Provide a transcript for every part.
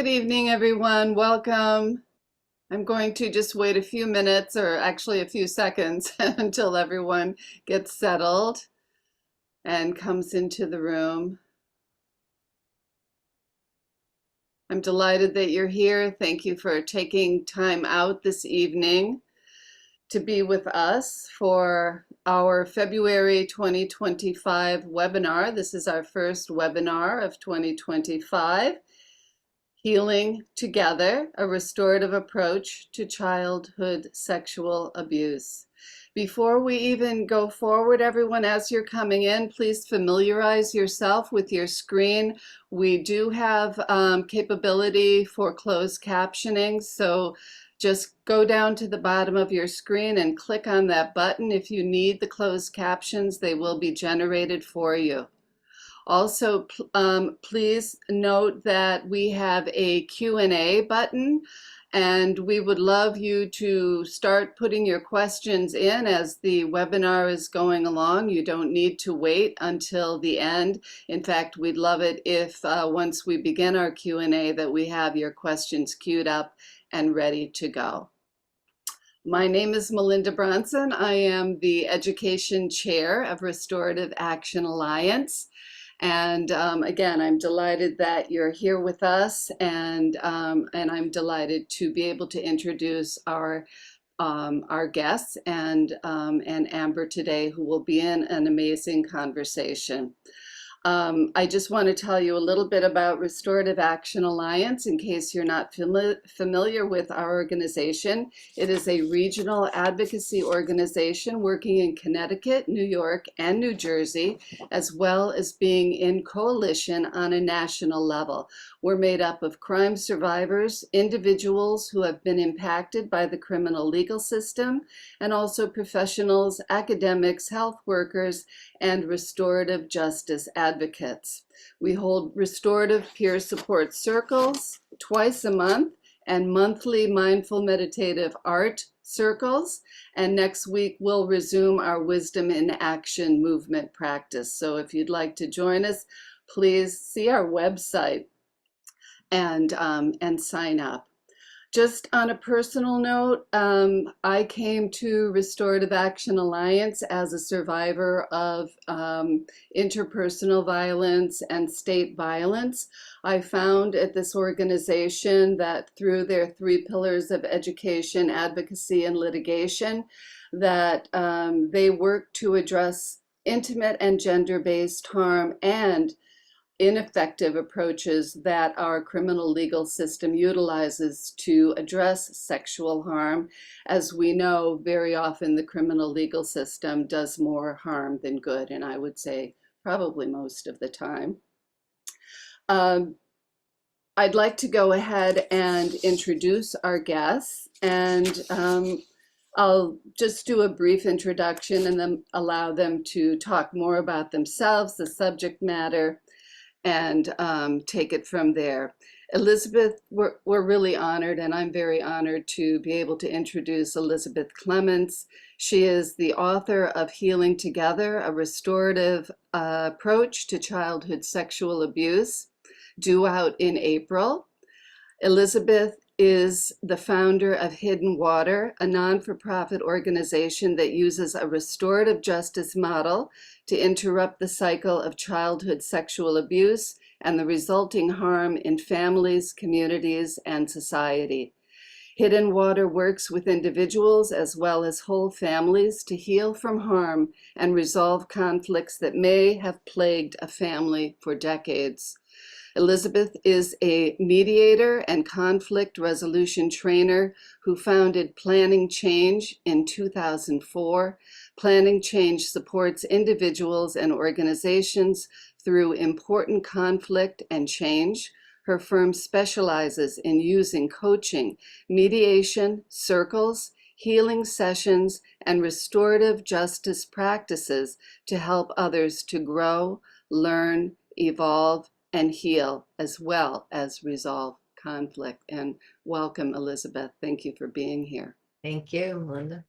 Good evening, everyone. Welcome. I'm going to just wait a few minutes, or actually a few seconds, until everyone gets settled and comes into the room. I'm delighted that you're here. Thank you for taking time out this evening to be with us for our February 2025 webinar. This is our first webinar of 2025. Healing Together, a restorative approach to childhood sexual abuse. Before we even go forward, everyone, as you're coming in, please familiarize yourself with your screen. We do have capability for closed captioning, so just go down to the bottom of your screen and click on that button. If you need the closed captions, they will be generated for you. Also, please note that we have a Q&A button, and we would love you to start putting your questions in as the webinar is going along. You don't need to wait until the end. In fact, we'd love it if once we begin our Q&A that we have your questions queued up and ready to go. My name is Melinda Bronson. I am the Education Chair of Restorative Action Alliance. And again, I'm delighted that you're here with us, and I'm delighted to be able to introduce our guests and Amber today, who will be in an amazing conversation. I just want to tell you a little bit about Restorative Action Alliance in case you're not familiar with our organization. It is a regional advocacy organization working in Connecticut, New York, and New Jersey, as well as being in coalition on a national level. We're made up of crime survivors, individuals who have been impacted by the criminal legal system, and also professionals, academics, health workers, and restorative justice advocates. We hold restorative peer support circles twice a month and monthly mindful meditative art circles. And next week, we'll resume our Wisdom in Action movement practice. So if you'd like to join us, please see our website and sign up. Just on a personal note, I came to Restorative Action Alliance as a survivor of interpersonal violence and state violence. I found at this organization that through their 3 pillars of education, advocacy, and litigation, that they work to address intimate and gender-based harm and ineffective approaches that our criminal legal system utilizes to address sexual harm. As we know, very often the criminal legal system does more harm than good, and I would say probably most of the time. I'd like to go ahead and introduce our guests, and I'll just do a brief introduction and then allow them to talk more about themselves, the subject matter, and take it from there. Elizabeth, we're really honored, and I'm very honored to be able to introduce Elizabeth Clements. She is the author of Healing Together, a restorative approach to childhood sexual abuse, due out in April. Elizabeth is the founder of Hidden Water, a non-for-profit organization that uses a restorative justice model to interrupt the cycle of childhood sexual abuse and the resulting harm in families, communities, and society. Hidden Water works with individuals as well as whole families to heal from harm and resolve conflicts that may have plagued a family for decades. Elizabeth is a mediator and conflict resolution trainer who founded Planning Change in 2004. Planning Change supports individuals and organizations through important conflict and change. Her firm specializes in using coaching, mediation, circles, healing sessions, and restorative justice practices to help others to grow, learn, evolve, and heal, as well as resolve conflict. And welcome, Elizabeth. Thank you for being here. Thank you, Melinda.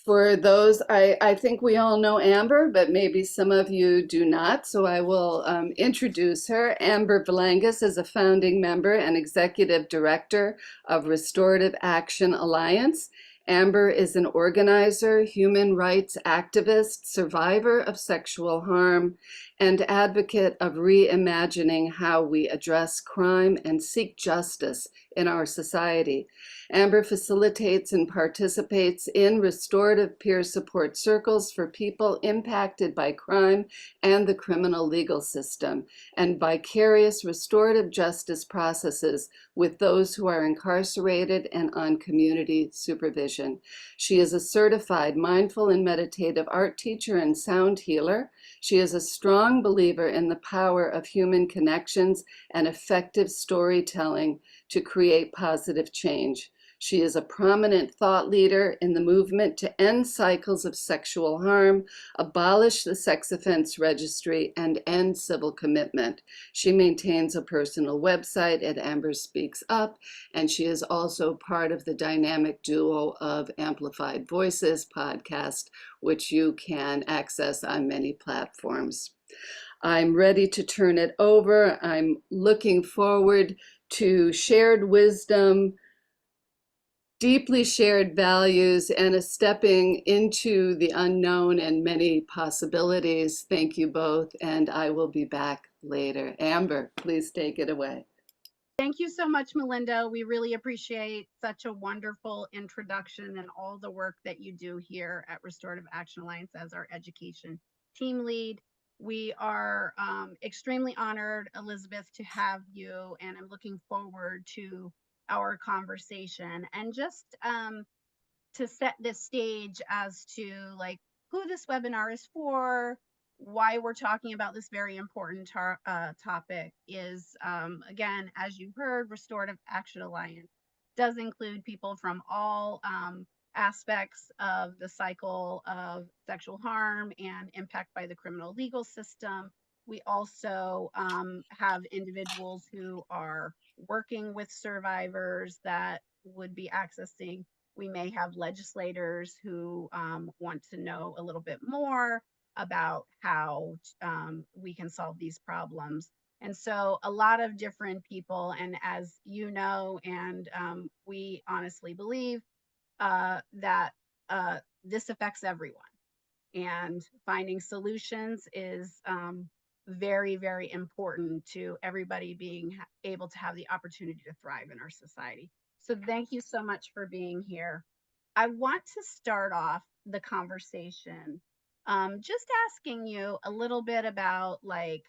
For those, I think we all know Amber, but maybe some of you do not, so I will introduce her. Amber Vlangas is a founding member and executive director of Restorative Action Alliance. Amber is an organizer, human rights activist, survivor of sexual harm, and advocate of reimagining how we address crime and seek justice in our society. Amber facilitates and participates in restorative peer support circles for people impacted by crime and the criminal legal system, and vicarious restorative justice processes with those who are incarcerated and on community supervision. She is a certified mindful and meditative art teacher and sound healer. She is a strong believer in the power of human connections and effective storytelling to create positive change. She is a prominent thought leader in the movement to end cycles of sexual harm, abolish the sex offense registry, and end civil commitment. She maintains a personal website at Amber Speaks Up, and she is also part of the dynamic duo of Amplified Voices podcast, which you can access on many platforms. I'm ready to turn it over. I'm looking forward to shared wisdom, deeply shared values, and a stepping into the unknown and many possibilities. Thank you both, and I will be back later. Amber, please take it away. Thank you so much, Melinda. We really appreciate such a wonderful introduction and all the work that you do here at Restorative Action Alliance as our education team lead. We are extremely honored, Elizabeth, to have you, and I'm looking forward to our conversation. And just to set this stage as to like who this webinar is for, why we're talking about this very important topic is, again, as you heard, Restorative Action Alliance does include people from all aspects of the cycle of sexual harm and impact by the criminal legal system. We also have individuals who are working with survivors that would be accessing. We may have legislators who want to know a little bit more about how we can solve these problems. And so a lot of different people, and as you know, and we honestly believe that this affects everyone. And finding solutions is very, very important to everybody being able to have the opportunity to thrive in our society. So thank you so much for being here. I want to start off the conversation just asking you a little bit about like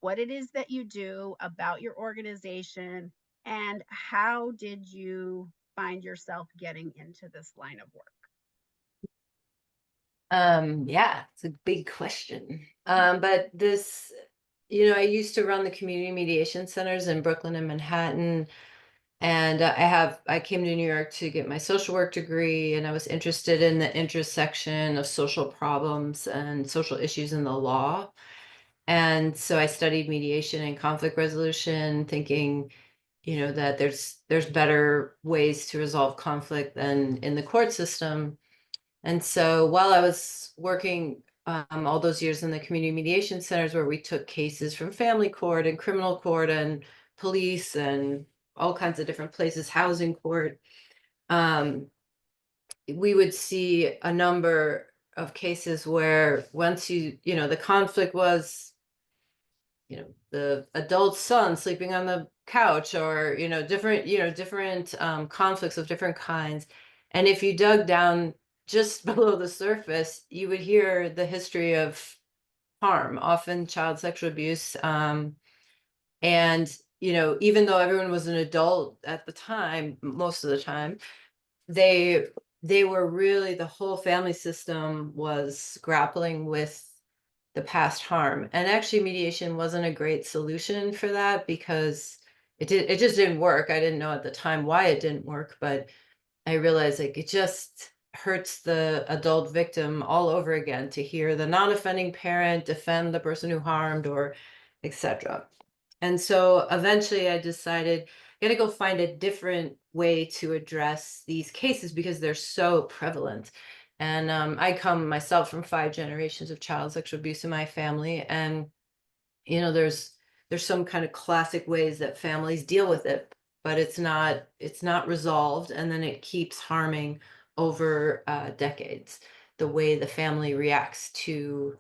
what it is that you do, about your organization, and how did you find yourself getting into this line of work? Yeah, it's a big question. But this, I used to run the community mediation centers in Brooklyn and Manhattan. And I came to New York to get my social work degree, and I was interested in the intersection of social problems and social issues in the law. And so I studied mediation and conflict resolution, thinking, that there's better ways to resolve conflict than in the court system. And so while I was working all those years in the community mediation centers where we took cases from family court and criminal court and police and all kinds of different places, housing court, we would see a number of cases where once the conflict was, the adult son sleeping on the couch, or, different conflicts of different kinds. And if you dug down just below the surface, you would hear the history of harm, often child sexual abuse. And, even though everyone was an adult at the time, most of the time, they were really, the whole family system was grappling with the past harm. And actually mediation wasn't a great solution for that because it just didn't work. I didn't know at the time why it didn't work, but I realized like it just hurts the adult victim all over again to hear the non-offending parent defend the person who harmed, or etc. And so eventually I decided I got to go find a different way to address these cases because they're so prevalent. And I come myself from 5 generations of child sexual abuse in my family. And, there's some kind of classic ways that families deal with it, but it's not resolved. And then it keeps harming over decades, the way the family reacts to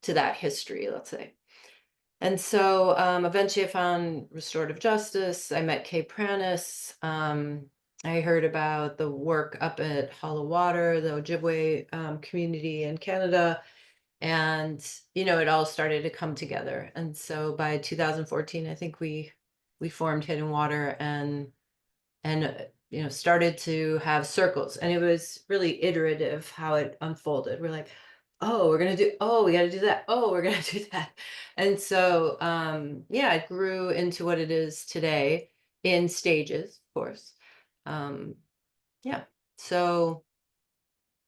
that history, let's say. And so eventually I found restorative justice. I met Kay Pranis. I heard about the work up at Hollow Water, the Ojibwe community in Canada. And, it all started to come together. And so by 2014, I think we formed Hidden Water and started to have circles. And it was really iterative how it unfolded. We're like, oh, we got to do that. Oh, we're going to do that. And so yeah, it grew into what it is today in stages, of course. Yeah. So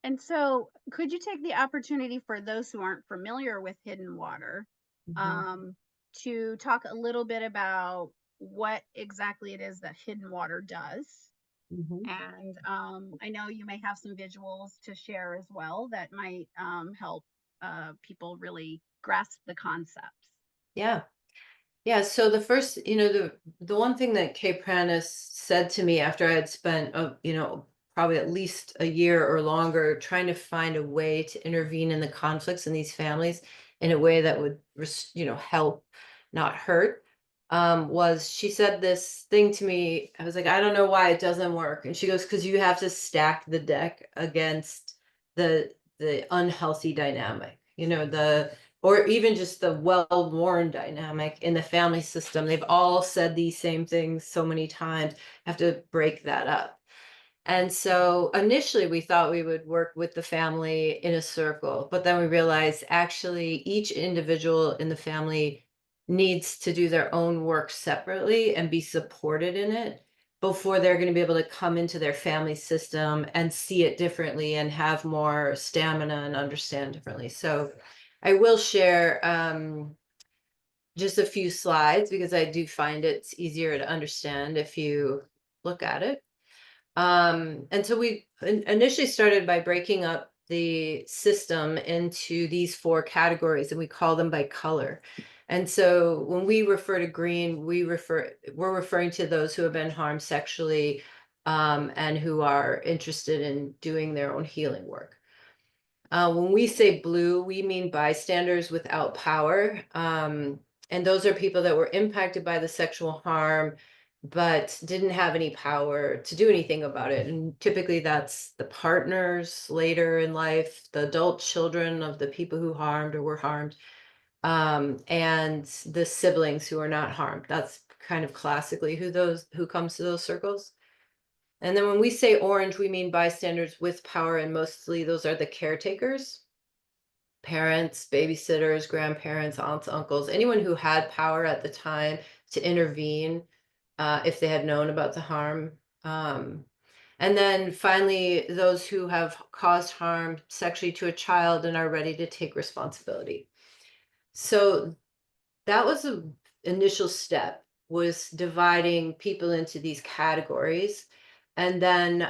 And so, could you take the opportunity for those who aren't familiar with Hidden Water, mhm, to talk a little bit about what exactly it is that Hidden Water does? mhm. And I know you may have some visuals to share as well that might help people really grasp the concepts. Yeah. Yeah, so the first, the one thing that Kay Pranis said to me after I had spent, probably at least a year or longer trying to find a way to intervene in the conflicts in these families in a way that would, help, not hurt, was she said this thing to me. I was like, I don't know why it doesn't work, and she goes, because you have to stack the deck against the unhealthy dynamic, or even just the well-worn dynamic in the family system. They've all said these same things so many times. Have to break that up. And so initially we thought we would work with the family in a circle, but then we realized actually each individual in the family needs to do their own work separately and be supported in it before they're going to be able to come into their family system and see it differently and have more stamina and understand differently. So I will share just a few slides because I do find it's easier to understand if you look at it. And so we initially started by breaking up the system into these 4 categories, and we call them by color. And so when we refer to green, we're referring to those who have been harmed sexually, and who are interested in doing their own healing work. When we say blue, we mean bystanders without power. And those are people that were impacted by the sexual harm, but didn't have any power to do anything about it. And typically that's the partners later in life, the adult children of the people who harmed or were harmed, and the siblings who are not harmed. That's kind of classically who comes to those circles. And then when we say orange, we mean bystanders with power, and mostly those are the caretakers, parents, babysitters, grandparents, aunts, uncles, anyone who had power at the time to intervene if they had known about the harm. And then finally, those who have caused harm sexually to a child and are ready to take responsibility. So that was the initial step, was dividing people into these categories. And then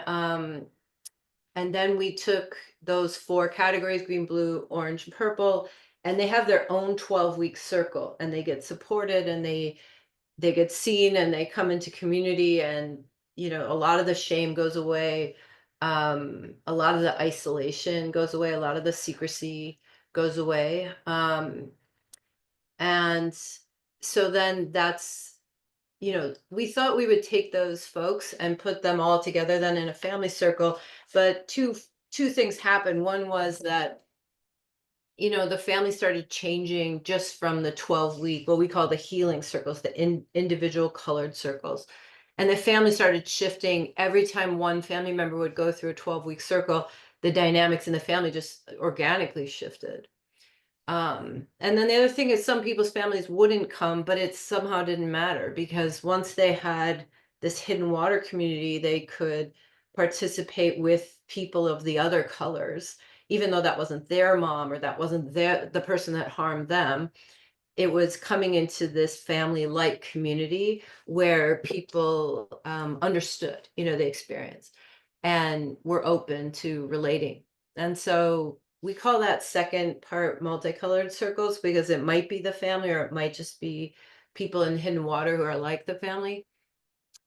we took those 4 categories, green, blue, orange, and purple, and they have their own 12-week circle, and they get supported, and they get seen, and they come into community, and a lot of the shame goes away. A lot of the isolation goes away, a lot of the secrecy goes away. And so then we thought we would take those folks and put them all together then in a family circle, but two things happened. One was that the family started changing just from the 12-week, what we call the healing circles, the individual colored circles. And the family started shifting every time one family member would go through a 12-week circle. The dynamics in the family just organically shifted. And then the other thing is some people's families wouldn't come, but it somehow didn't matter because once they had this hidden water community, they could participate with people of the other colors, even though that wasn't their mom or that wasn't the person that harmed them. It was coming into this family-like community where people understood, the experience and were open to relating And so we call that second part multicolored circles because it might be the family or it might just be people in hidden water who are like the family.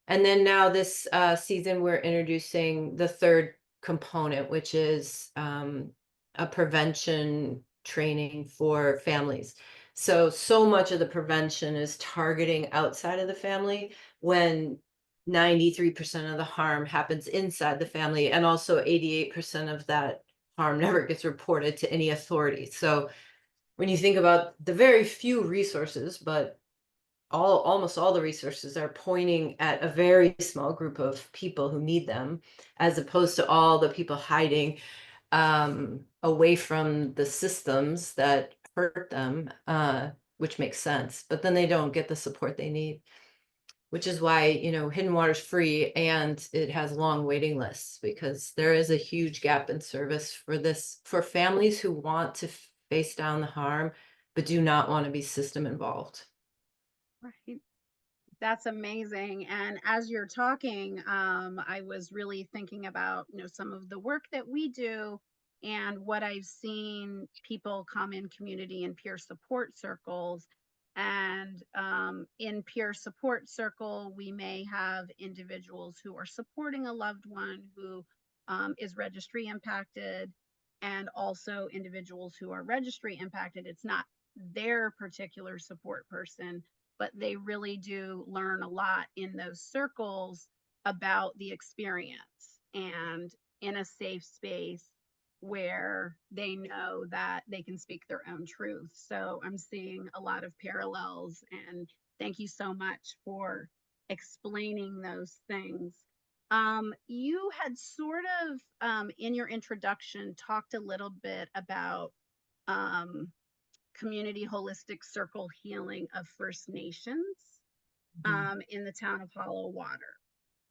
And then now this season, we're introducing the third component, which is a prevention training for families. So much of the prevention is targeting outside of the family when 93% of the harm happens inside the family, and also 88% of that harm never gets reported to any authority. So when you think about the very few resources, but almost all the resources are pointing at a very small group of people who need them, as opposed to all the people hiding away from the systems that hurt them, which makes sense, but then they don't get the support they need, which is why, hidden water's free and it has long waiting lists, because there is a huge gap in service for families who want to face down the harm but do not want to be system involved. Right. That's amazing. And as you're talking, I was really thinking about, some of the work that we do and what I've seen people come in community and peer support circles. And in peer support circle, we may have individuals who are supporting a loved one who is registry impacted, and also individuals who are registry impacted. It's not their particular support person, but they really do learn a lot in those circles about the experience, and in a safe space where they know that they can speak their own truth. So I'm seeing a lot of parallels, and thank you so much for explaining those things. You had sort of, in your introduction, talked a little bit about um, community holistic circle healing of First Nations in the town of Hollow Water.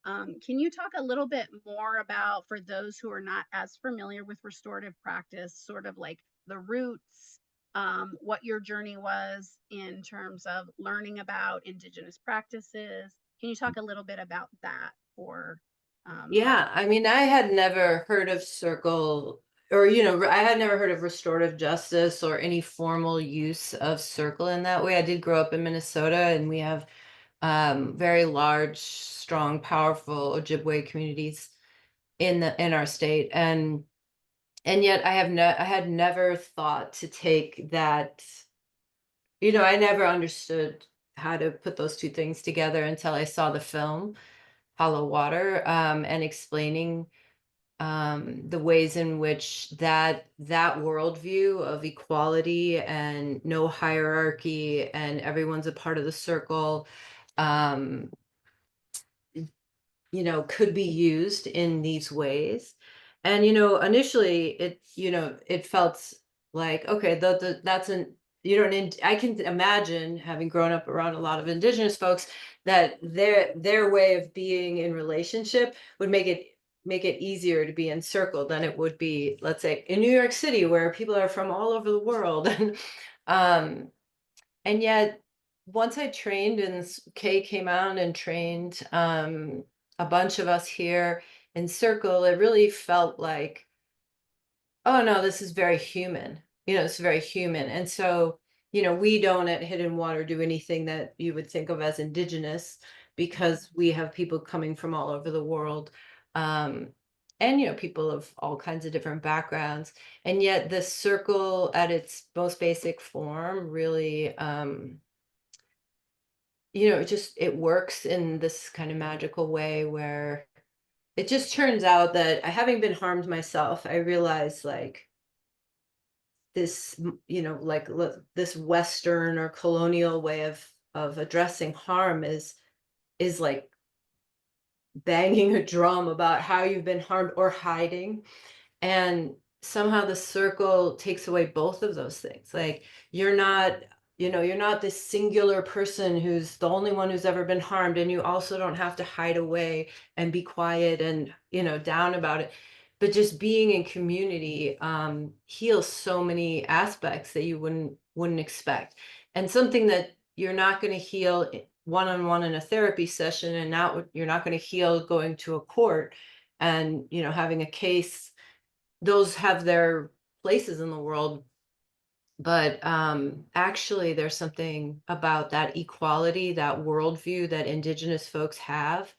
Can you talk a little bit more about, for those who are not as familiar with restorative practice, sort of like the roots, what your journey was in terms of learning about Indigenous practices? Can you talk a little bit about that for Yeah, I mean, I had never heard of circle, or, I had never heard of restorative justice or any formal use of circle in that way. I did grow up in Minnesota, and we have very large, strong, powerful Ojibwe communities in our state, and yet I had never thought to take that. I never understood how to put those two things together until I saw the film Hollow Water, and explaining the ways in which that worldview of equality and no hierarchy and everyone's a part of the circle, um, could be used in these ways. And, initially it felt like, okay, that's an, I can imagine, having grown up around a lot of Indigenous folks, that their way of being in relationship would make it easier to be encircled than it would be, let's say, in New York City, where people are from all over the world. um, and yet, once I trained, and Kay came out and trained a bunch of us here in Circle, it really felt like, oh no, this is very human. It's very human. And so, we don't at Hidden Water do anything that you would think of as Indigenous, because we have people coming from all over the world. Um, and people of all kinds of different backgrounds. And yet the circle at its most basic form really it works in this kind of magical way, where it just turns out that, having been harmed myself, I realized, like, this Western or colonial way of addressing harm is like banging a drum about how you've been harmed or hiding. And somehow the circle takes away both of those things. Like, you're not, you're not this singular person who's the only one who's ever been harmed, and you also don't have to hide away and be quiet and, down about it. But just being in community heals so many aspects that you wouldn't expect. And something that you're not going to heal one-on-one in a therapy session, and you're not going to heal going to a court and, having a case those have their places in the world. But actually, there's something about that equality, that worldview that Indigenous folks have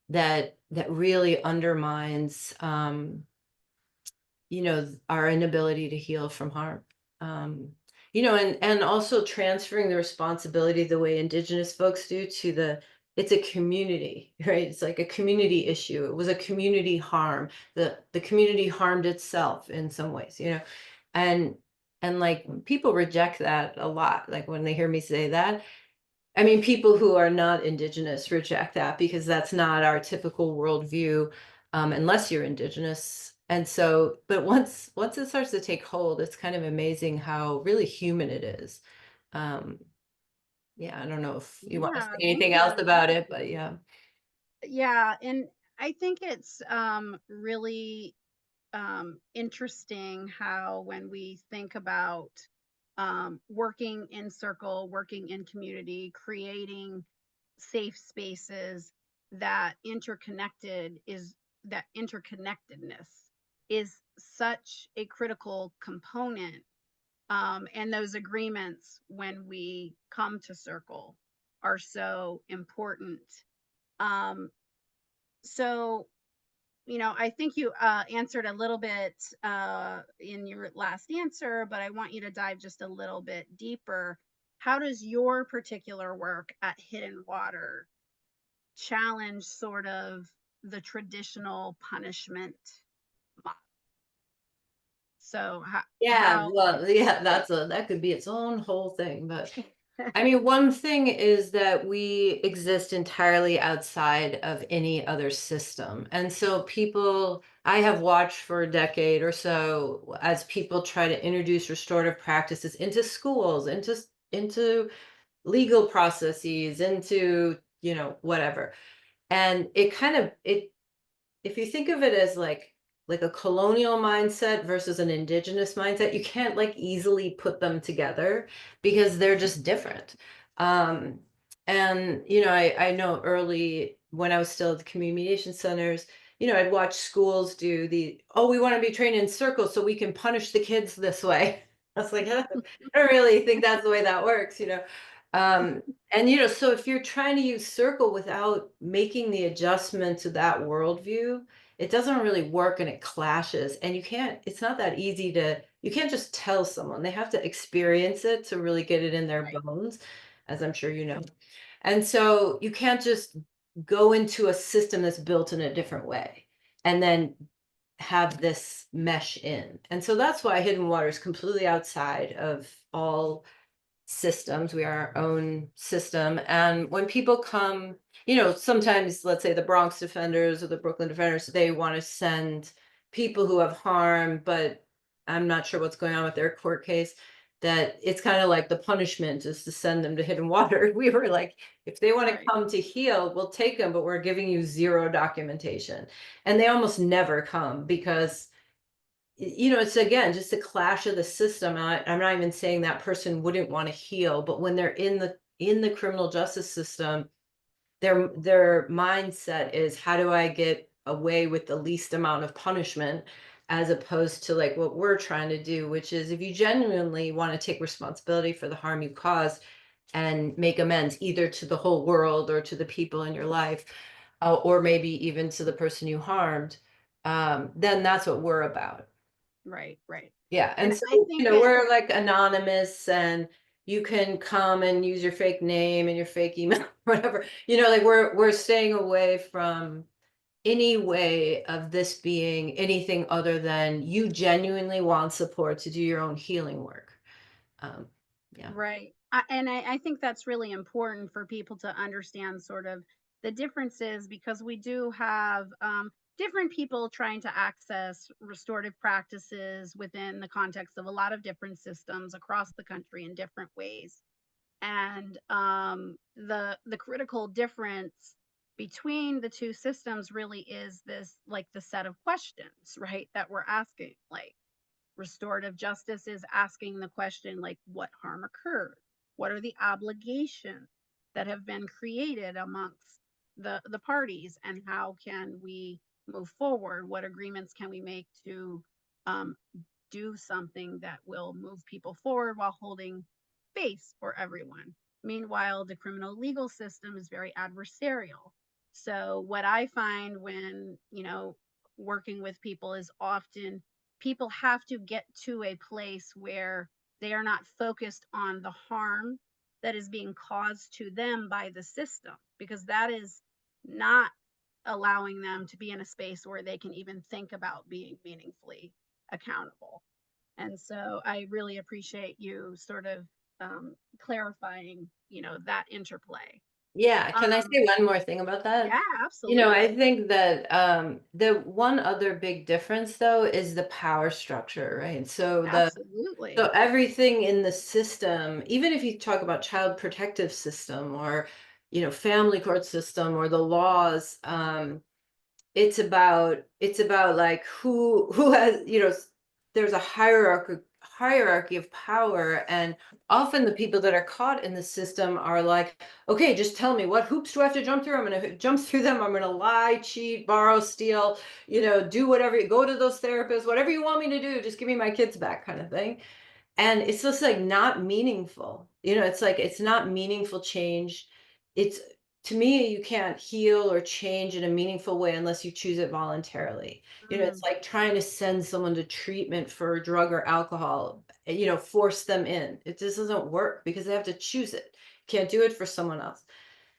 that really undermines, our inability to heal from harm. Um, and also transferring the responsibility the way Indigenous folks do to it's a community, right? It's like a community issue. It was a community harm. The community harmed itself in some ways, and like people reject that a lot. Like when they hear me say that, I mean, people who are not Indigenous reject that because that's not our typical worldview, unless you're Indigenous. And so, but once it starts to take hold, it's kind of amazing how really human it is. Um, yeah, I don't know if you want to say Yeah, thank anything else you. about it, but yeah. Yeah, and I think it's really interesting how when we think about working in circle, working in community, creating safe spaces, that interconnectedness is such a critical component. And those agreements when we come to circle are so important. Um, so I think you answered a little bit in your last answer, but I want you to dive just a little bit deeper. How does your particular work at Hidden Water challenge sort of the traditional punishment model? So Yeah, how well, yeah, that could be its own whole thing, but I mean, one thing is that we exist entirely outside of any other system. And so I have watched for a decade or so as people try to introduce restorative practices into schools, into legal processes, into, whatever. And if you think of it as like a colonial mindset versus an indigenous mindset, you can't like easily put them together because they're just different. um and I know early when I was still at the community mediation centers, I'd watch schools do we want to be trained in circles so we can punish the kids this way. I was like, I don't really think that's the way that works. um and so if you're trying to use circle without making the adjustment to that worldview, it doesn't really work and it clashes. And it's not that easy you can't just tell someone. They have to experience it to really get it in their right, bones, as I'm sure you know. And so you can't just go into a system that's built in a different way and then have this mesh in. And so that's why Hidden Water is completely outside of all systems. We are our own system. And when people come, sometimes, let's say the Bronx defenders or the Brooklyn defenders, they want to send people who have harm, but I'm not sure what's going on with their court case. That it's kind of like the punishment is to send them to Hidden Water. We were like, if they want to right, come to heal, we'll take them, but we're giving you zero documentation. And they almost never come because it's again just a clash of the system. I'm not even saying that person wouldn't want to heal, but when they're in the criminal justice system, their mindset is, how do I get away with the least amount of punishment, as opposed to like what we're trying to do, which is if you genuinely want to take responsibility for the harm you caused and make amends either to the whole world or to the people in your life, or maybe even to the person you harmed, then that's what we're about. right. Yeah, And and so, I think it we're like anonymous, and you can come and use your fake name and your fake email, whatever. Like we're staying away from any way of this being anything other than you genuinely want support to do your own healing work. Um, yeah. Right. I think that's really important for people to understand sort of the differences, because we do have different people trying to access restorative practices within the context of a lot of different systems across the country in different ways. And the critical difference between the two systems really is this, like the set of questions, right, that we're asking. Like, restorative justice is asking the question, like, what harm occurred? What are the obligations that have been created amongst the parties? And how can we move forward? What agreements can we make to um, do something that will move people forward while holding space for everyone. Meanwhile, the criminal legal system is very adversarial. So what I find when, working with people is often people have to get to a place where they are not focused on the harm that is being caused to them by the system, because that is not allowing them to be in a space where they can even think about being meaningfully accountable. And so I really appreciate you sort of clarifying, that interplay. Yeah, can I say one more thing about that? Yeah, I absolutely. think that the one other big difference though is the power structure, right? So Absolutely. everything in the system, even if you talk about child protective system or, family court system or the laws, it's about like who has, there's a hierarchy of power, and often the people that are caught in the system are like, okay, just tell me, what hoops do I have to jump through? I'm going to jump through them. I'm going to lie, cheat, borrow, steal, do whatever, go to those therapists, whatever you want me to do, just give me my kids back, kind of thing. And it's just like not meaningful. It's like it's not meaningful change. It's, to me, you can't heal or change in a meaningful way unless you choose it voluntarily. It's Mm, like trying to send someone to treatment for drug or alcohol, force them in. It just doesn't work because they have to choose it. Can't do it for someone else.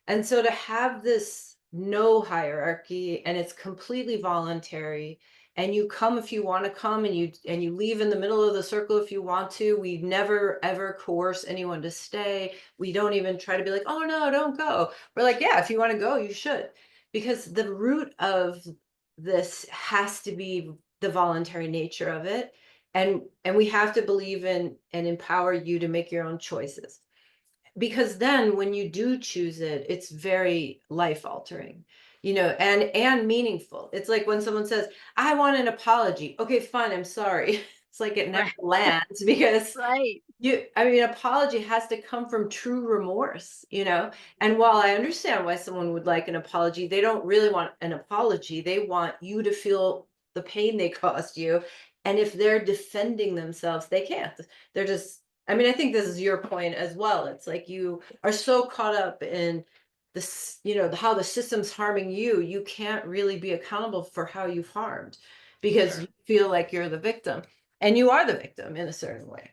And so to have this no hierarchy, and it's completely voluntary, and you come if you want to come, and you leave in the middle of the circle if you want to. We never ever coerce anyone to stay. We don't even try to be like, "Oh no, don't go." We're like, "Yeah, if you want to go, you should." Because the root of this has to be the voluntary nature of it. And we have to believe in and empower you to make your own choices, because then when you do choose it, it's very life altering, and meaningful. It's like when someone says, I want an apology. Okay, fine, I'm sorry. It's like it never right. lands because Right. apology has to come from true remorse, and while I understand why someone would like an apology, they don't really want an apology. They want you to feel the pain they caused you. And if they're defending themselves, they can't. They're just, I think this is your point as well. It's like you are so caught up in this, how the system's harming you. You can't really be accountable for how you've harmed because Sure. you feel like you're the victim, and you are the victim in a certain way.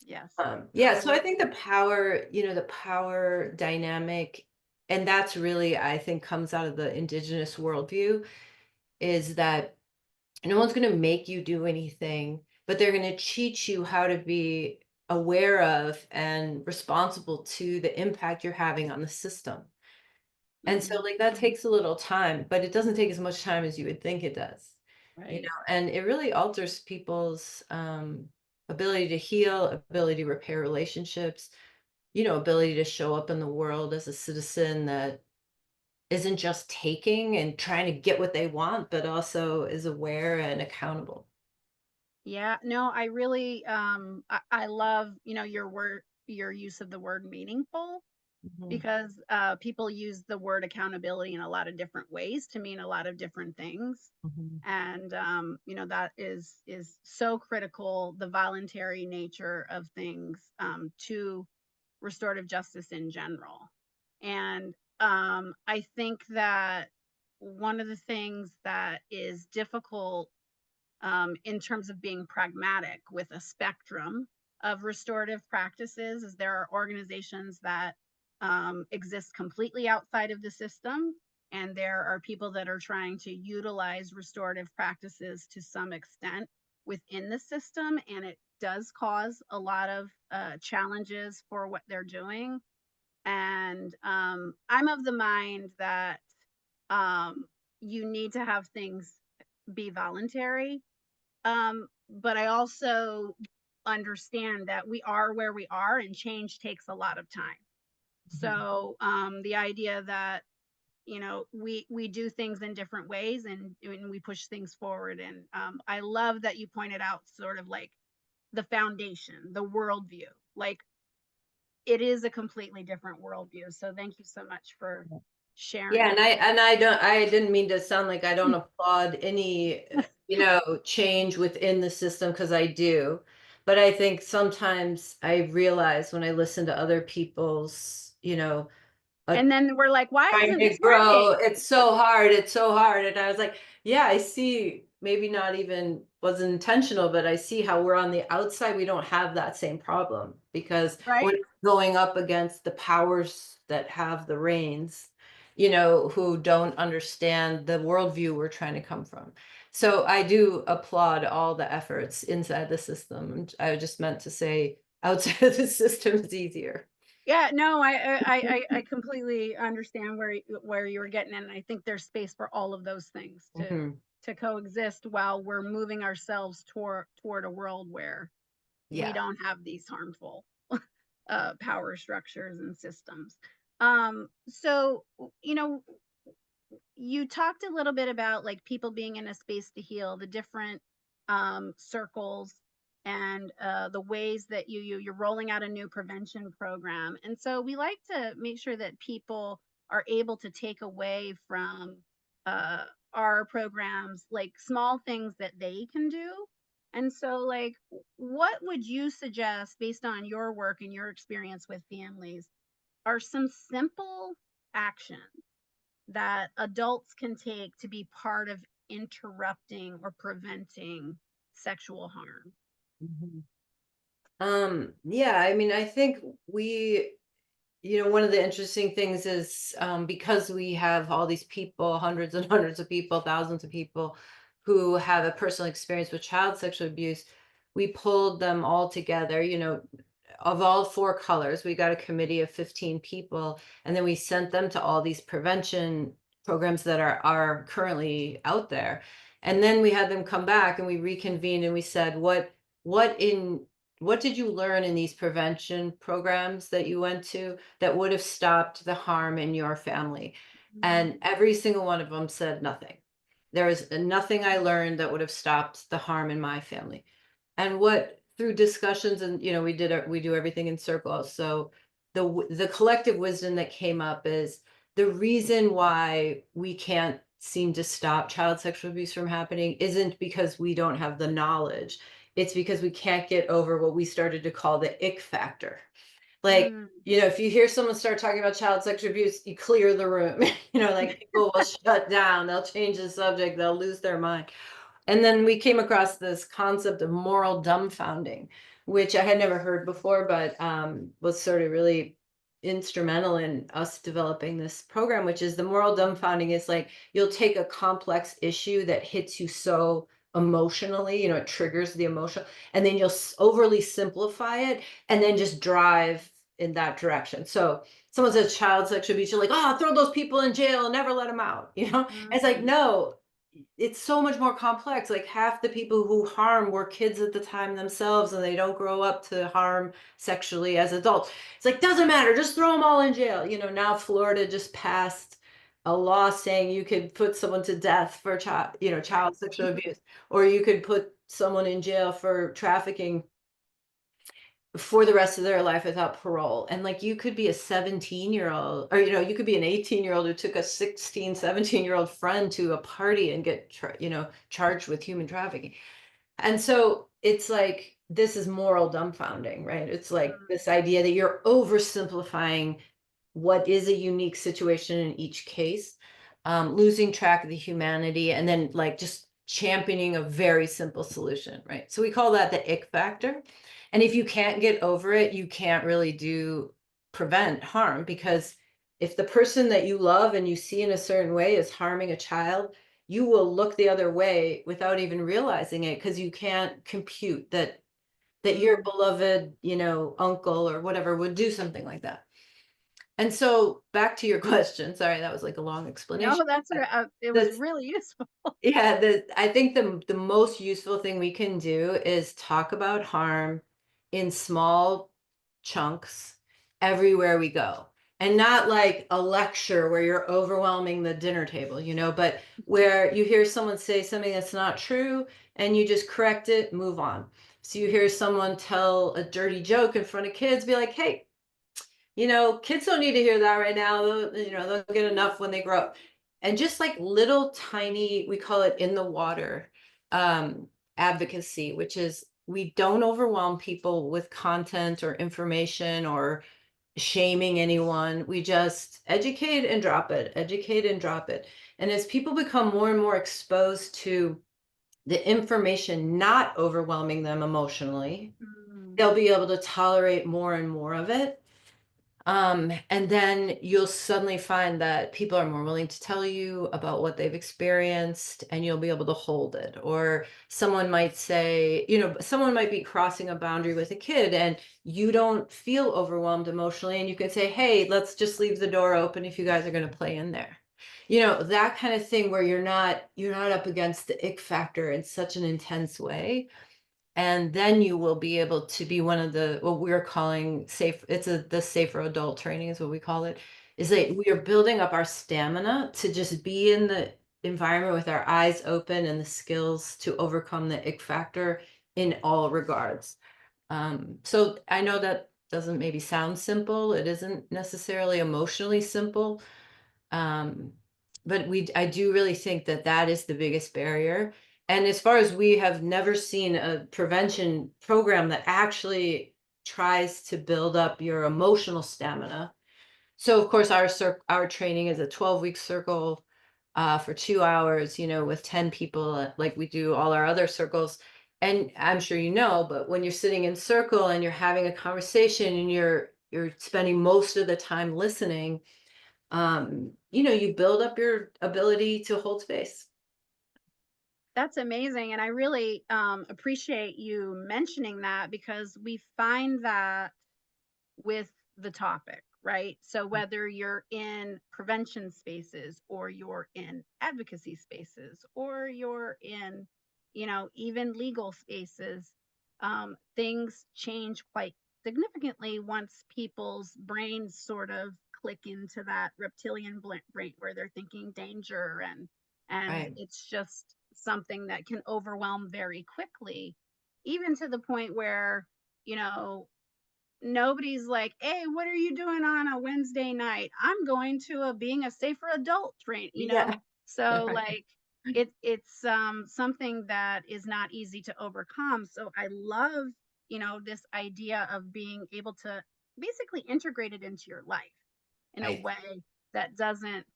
Yes. Yeah, so I Absolutely. think the power dynamic, and that's really, I think, comes out of the indigenous worldview, is that no one's going to make you do anything, but they're going to teach you how to be aware of and responsible to the impact you're having on the system. And so, Hmm. like, that takes a little time, but it doesn't take as much time as you would think it does. Right. And it really alters people's ability to heal, ability to repair relationships, ability to show up in the world as a citizen that isn't just taking and trying to get what they want, but also is aware and accountable. Yeah. No, I really I love, your use of the word meaningful, Mhm, because people use the word accountability in a lot of different ways to mean a lot of different things. mhm, And that is so critical, the voluntary nature of things, to restorative justice in general. And I think that one of the things that is difficult, in terms of being pragmatic with a spectrum of restorative practices, is there are organizations that exist completely outside of the system, and there are people that are trying to utilize restorative practices to some extent within the system, and it does cause a lot of challenges for what they're doing. And I'm of the mind that um, you need to have things be voluntary, but I also understand that we are where we are and change takes a lot of time. mhm. So the idea that, we do things in different ways, and we push things forward. And I love that you pointed out sort of like the foundation, the worldview. Like, it is a completely different worldview. So thank you so much for Yeah, sharing. and I didn't mean to sound like I don't applaud any change within the system, because I do. But I think sometimes I realize when I listen to other people's, a And then we're like, why trying isn't to this grow. working? It's so hard. It's so hard. And I was like, yeah, I see, maybe not even wasn't intentional, but I see how we're on the outside. We don't have that same problem because Right? we're going up against the powers that have the reins, who don't understand the worldview we're trying to come from. So I do applaud all the efforts inside the system. And I just meant to say outside of the system is easier. Yeah, no, I completely understand where you were getting at, and I think there's space for all of those things Mhm. to coexist while we're moving ourselves toward a world where we Yeah. don't have these harmful power structures and systems. So you talked a little bit about like people being in a space to heal, the different circles, and the ways that you're rolling out a new prevention program. And so we like to make sure that people are able to take away from uh, our programs like small things that they can do. And so, like, what would you suggest based on your work and your experience with families are some simple actions that adults can take to be part of interrupting or preventing sexual harm? Mhm. Yeah, I mean, I think one of the interesting things is, because we have all these people, hundreds and hundreds of people, thousands of people who have a personal experience with child sexual abuse, we pulled them all together, of all four colors. We got a committee of 15 people, and then we sent them to all these prevention programs that are currently out there. And then we had them come back and we reconvened and we said, what in what did you learn in these prevention programs that you went to that would have stopped the harm in your family? Mhm. And every single one of them said nothing. There was nothing I learned that would have stopped the harm in my family. And what through discussions, and we do everything in circles. So the collective wisdom that came up is the reason why we can't seem to stop child sexual abuse from happening isn't because we don't have the knowledge. It's because we can't get over what we started to call the ick factor. Like, Mm, if you hear someone start talking about child sexual abuse, you clear the room. Like people will shut down, they'll change the subject, they'll lose their mind. And then we came across this concept of moral dumbfounding, which I had never heard before, but was sort of really instrumental in us developing this program, which is the moral dumbfounding is like you'll take a complex issue that hits you so emotionally, it triggers the emotion, and then you'll overly simplify it and then just drive in that direction. So someone says child sexual abuse, you're like, oh, throw those people in jail and never let them out. It's like, mm, no, it's so much more complex. Like half the people who harm were kids at the time themselves, and they don't grow up to harm sexually as adults. It's like, doesn't matter, just throw them all in jail. Now Florida just passed a law saying you could put someone to death for child right. sexual abuse, or you could put someone in jail for trafficking for the rest of their life without parole. And like you could be a 17-year-old, or you could be an 18-year-old who took a 16, 17-year-old friend to a party and get charged with human trafficking. And so it's like this is moral dumbfounding, right? It's like Mm, this idea that you're oversimplifying what is a unique situation in each case, losing track of the humanity, and then like just championing a very simple solution, right? So we call that the ick factor. And if you can't get over it, you can't really prevent harm, because if the person that you love and you see in a certain way is harming a child, you will look the other way without even realizing it, because you can't compute that your mm. beloved, uncle or whatever would do something like that. And so back to your question, sorry, that was like a long explanation. No, that's But it was that's really useful. yeah, I think the most useful thing we can do is talk about harm in small chunks everywhere we go. And not like a lecture where you're overwhelming the dinner table, but where you hear someone say something that's not true and you just correct it, move on. So you hear someone tell a dirty joke in front of kids, be like, hey, kids don't need to hear that right now. They'll get enough when they grow up. And just like little tiny, we call it in the water, advocacy, which is we don't overwhelm people with content or information or shaming anyone. We just educate and drop it, educate and drop it. And as people become more and more exposed to the information not overwhelming them emotionally, Mm. they'll be able to tolerate more and more of it. And then you'll suddenly find that people are more willing to tell you about what they've experienced and you'll be able to hold it. Or someone might say, someone might be crossing a boundary with a kid and you don't feel overwhelmed emotionally. And you can say, hey, let's just leave the door open if you guys are going to play in there. That kind of thing where you're not up against the ick factor in such an intense way. And then you will be able to be one of what we're calling safe. The safer adult training is what we call it. Is that we are building up our stamina to just be in the environment with our eyes open and the skills to overcome the ick factor in all regards. So I know that doesn't maybe sound simple. It isn't necessarily emotionally simple. Um, but I do really think that that is the biggest barrier. And as far as we have never seen a prevention program that actually tries to build up your emotional stamina. So of course our training is a 12-week circle for 2 hours, with 10 people, like we do all our other circles. And I'm sure but when you're sitting in circle and you're having a conversation and you're spending most of the time listening, you build up your ability to hold space. That's amazing. And I really appreciate you mentioning that, because we find that with the topic, right? So whether you're in prevention spaces or you're in advocacy spaces or you're in, even legal spaces, things change quite significantly once people's brains sort of click into that reptilian brain where they're thinking danger, and Right. it's just something that can overwhelm very quickly, even to the point where, you know nobody's like, hey, what are you doing on a Wednesday night? I'm going to a being a safer adult train. Yeah. So like it's something that is not easy to overcome. So I love, this idea of being able to basically integrate it into your life in a Right. way that doesn't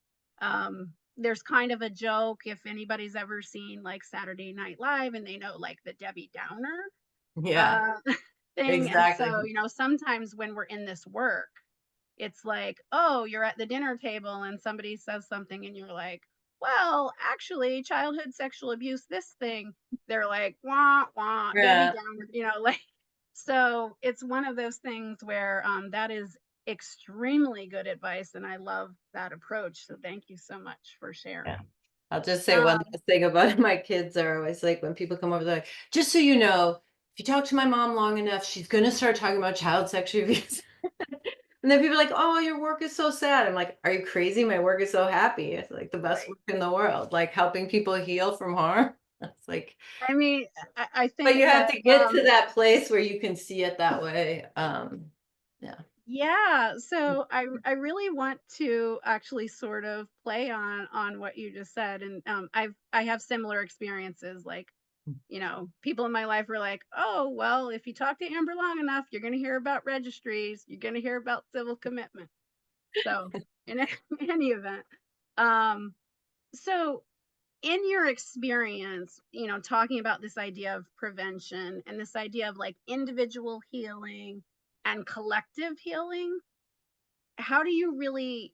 there's kind of a joke, if anybody's ever seen like Saturday Night Live and they know like the Debbie Downer Yeah, uh thing. And exactly. so, sometimes when we're in this work, it's like, oh, you're at the dinner table and somebody says something and you're like, well, actually, childhood sexual abuse, this thing. They're like, wah, wah, Debbie Yeah. Downer, like, so it's one of those things where that is extremely good advice. And I love that approach. So thank you so much for Yeah. sharing. I'll just say one Um, last thing about it. My kids are always like, when people come over, they're like, just so you know, if you talk to my mom long enough, she's going to start talking about child sexual abuse. And then people are like, oh, your work is so sad. I'm like, are you crazy? My work is so happy. It's like the best right. work in the world, like helping people heal from harm. It's like, I mean, I but think you have that to get to that place where you can see it that way. Yeah. yeah, so I really want to actually sort of play on what you just said, and I have similar experiences. Like, people in my life were like, oh, well, if you talk to Amber long enough, you're going to hear about registries, you're going to hear about civil commitment. So in any event, um, so in your experience, talking about this idea of prevention and this idea of like individual healing and collective healing, how do you really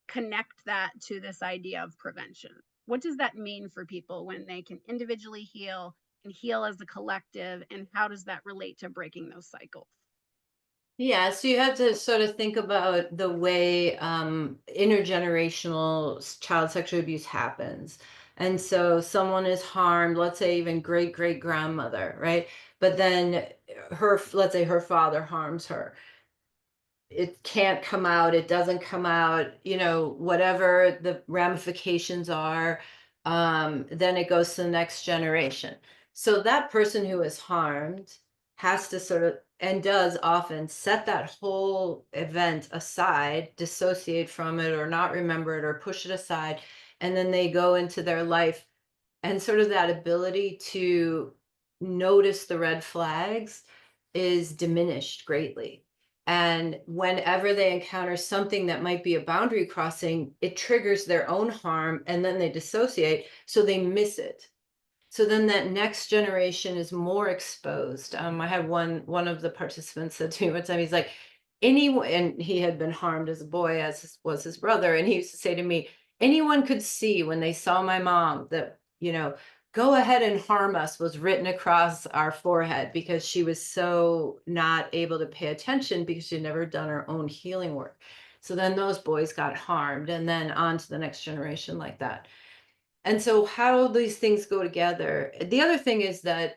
connect that to this idea of prevention? What does that mean for people when they can individually heal and heal as a collective? And how does that relate to breaking those cycles? Yeah, so you have to sort of think about the way intergenerational child sexual abuse happens. And so someone is harmed, let's say even great great grandmother, right? But then let's say her father harms her. It can't come out, it doesn't come out, whatever the ramifications are, then it goes to the next generation. So that person who is harmed has to sort of, and does often, set that whole event aside, dissociate from it or not remember it or push it aside, and then they go into their life And sort of that ability to notice the red flags is diminished greatly. And whenever they encounter something that might be a boundary crossing, it triggers their own harm and then they dissociate, so they miss it. So then that next generation is more exposed. I had one of the participants said to me one time, he's like, anyone, and he had been harmed as a boy, as was his brother, and he used to say to me, anyone could see when they saw my mom that, go ahead and harm us was written across our forehead, because she was so not able to pay attention because she'd never done her own healing work. So then those boys got harmed, and then on to the next generation like that. And so how these things go together. The other thing is that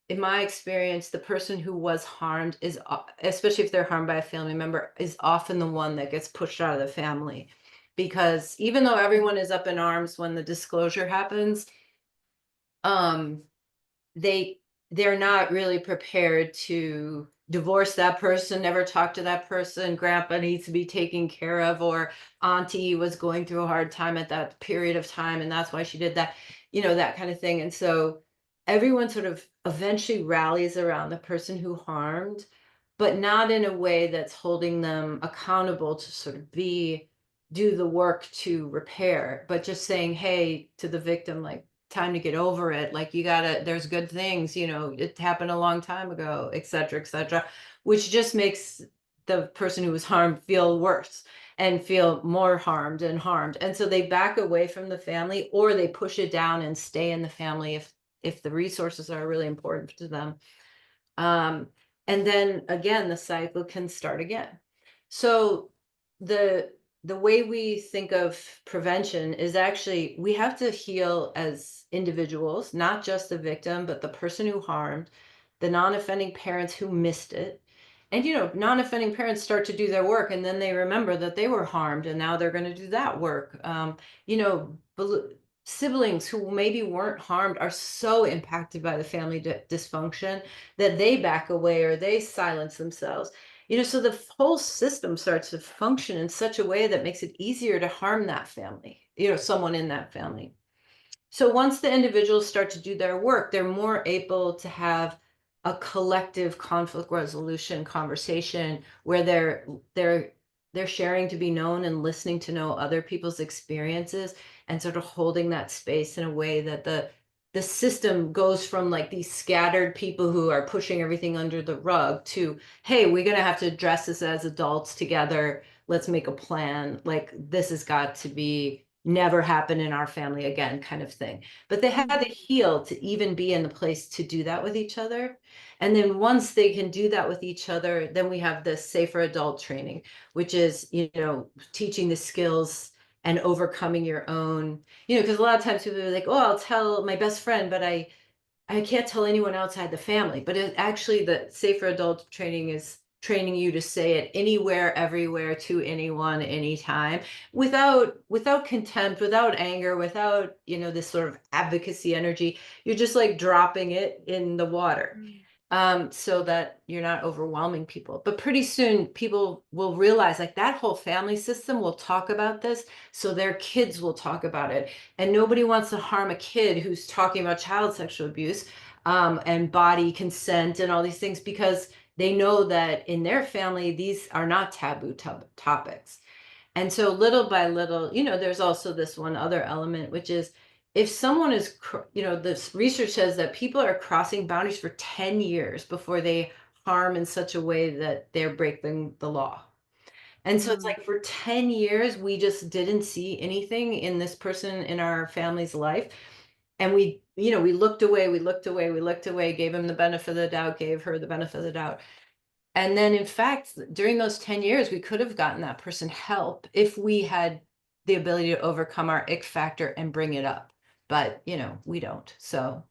in my experience, the person who was harmed is, especially if they're harmed by a family member, is often the one that gets pushed out of the family. Because even though everyone is up in arms when the disclosure happens, um, they they're not really prepared to divorce that person, never talk to that person, grandpa needs to be taken care of, or auntie was going through a hard time at that period of time and that's why she did that, that kind of thing. And so everyone sort of eventually rallies around the person who harmed, but not in a way that's holding them accountable to sort of do the work to repair, but just saying, hey, to the victim, like, time to get over it. Like, you gotta, there's good things, it happened a long time ago, et cetera, which just makes the person who was harmed feel worse and feel more harmed and harmed. And so they back away from the family, or they push it down and stay in the family if the resources are really important to them. Um, and then again, the cycle can start again. So the the way we think of prevention is actually we have to heal as individuals, not just the victim, but the person who harmed, the non-offending parents who missed it. And non-offending parents start to do their work and then they remember that they were harmed and now they're going to do that work. You know, siblings who maybe weren't harmed are so impacted by the family dysfunction that they back away or they silence themselves. So the whole system starts to function in such a way that makes it easier to harm that family, someone in that family. So once the individuals start to do their work, they're more able to have a collective conflict resolution conversation where they're sharing to be known and listening to know other people's experiences and sort of holding that space in a way that the system goes from like these scattered people who are pushing everything under the rug to, hey, we're going to have to address this as adults together. Let's make a plan. Like, this has got to be never happen in our family again, kind of thing. But they had to heal to even be in the place to do that with each other. And then once they can do that with each other, then we have the safer adult training, which is, teaching the skills and overcoming your own, because a lot of times people are like, oh, I'll tell my best friend, but I can't tell anyone outside the family. But actually, the safer adult training is training you to say it anywhere, everywhere, to anyone, anytime, without contempt, without anger, without, this sort of advocacy energy. You're just like dropping it in the water. So that you're not overwhelming people. But pretty soon people will realize like that whole family system will talk about this. So their kids will talk about it. And nobody wants to harm a kid who's talking about child sexual abuse, and body consent and all these things, because they know that in their family, these are not taboo topics. And so little by little, there's also this one other element, which is if someone is, this research says that people are crossing boundaries for 10 years before they harm in such a way that they're breaking the law. And so it's like for 10 years, we just didn't see anything in this person in our family's life. And we looked away, we looked away, we looked away, gave him the benefit of the doubt, gave her the benefit of the doubt. And then, in fact, during those 10 years, we could have gotten that person help if we had the ability to overcome our ick factor and bring it up. But, we don't. So,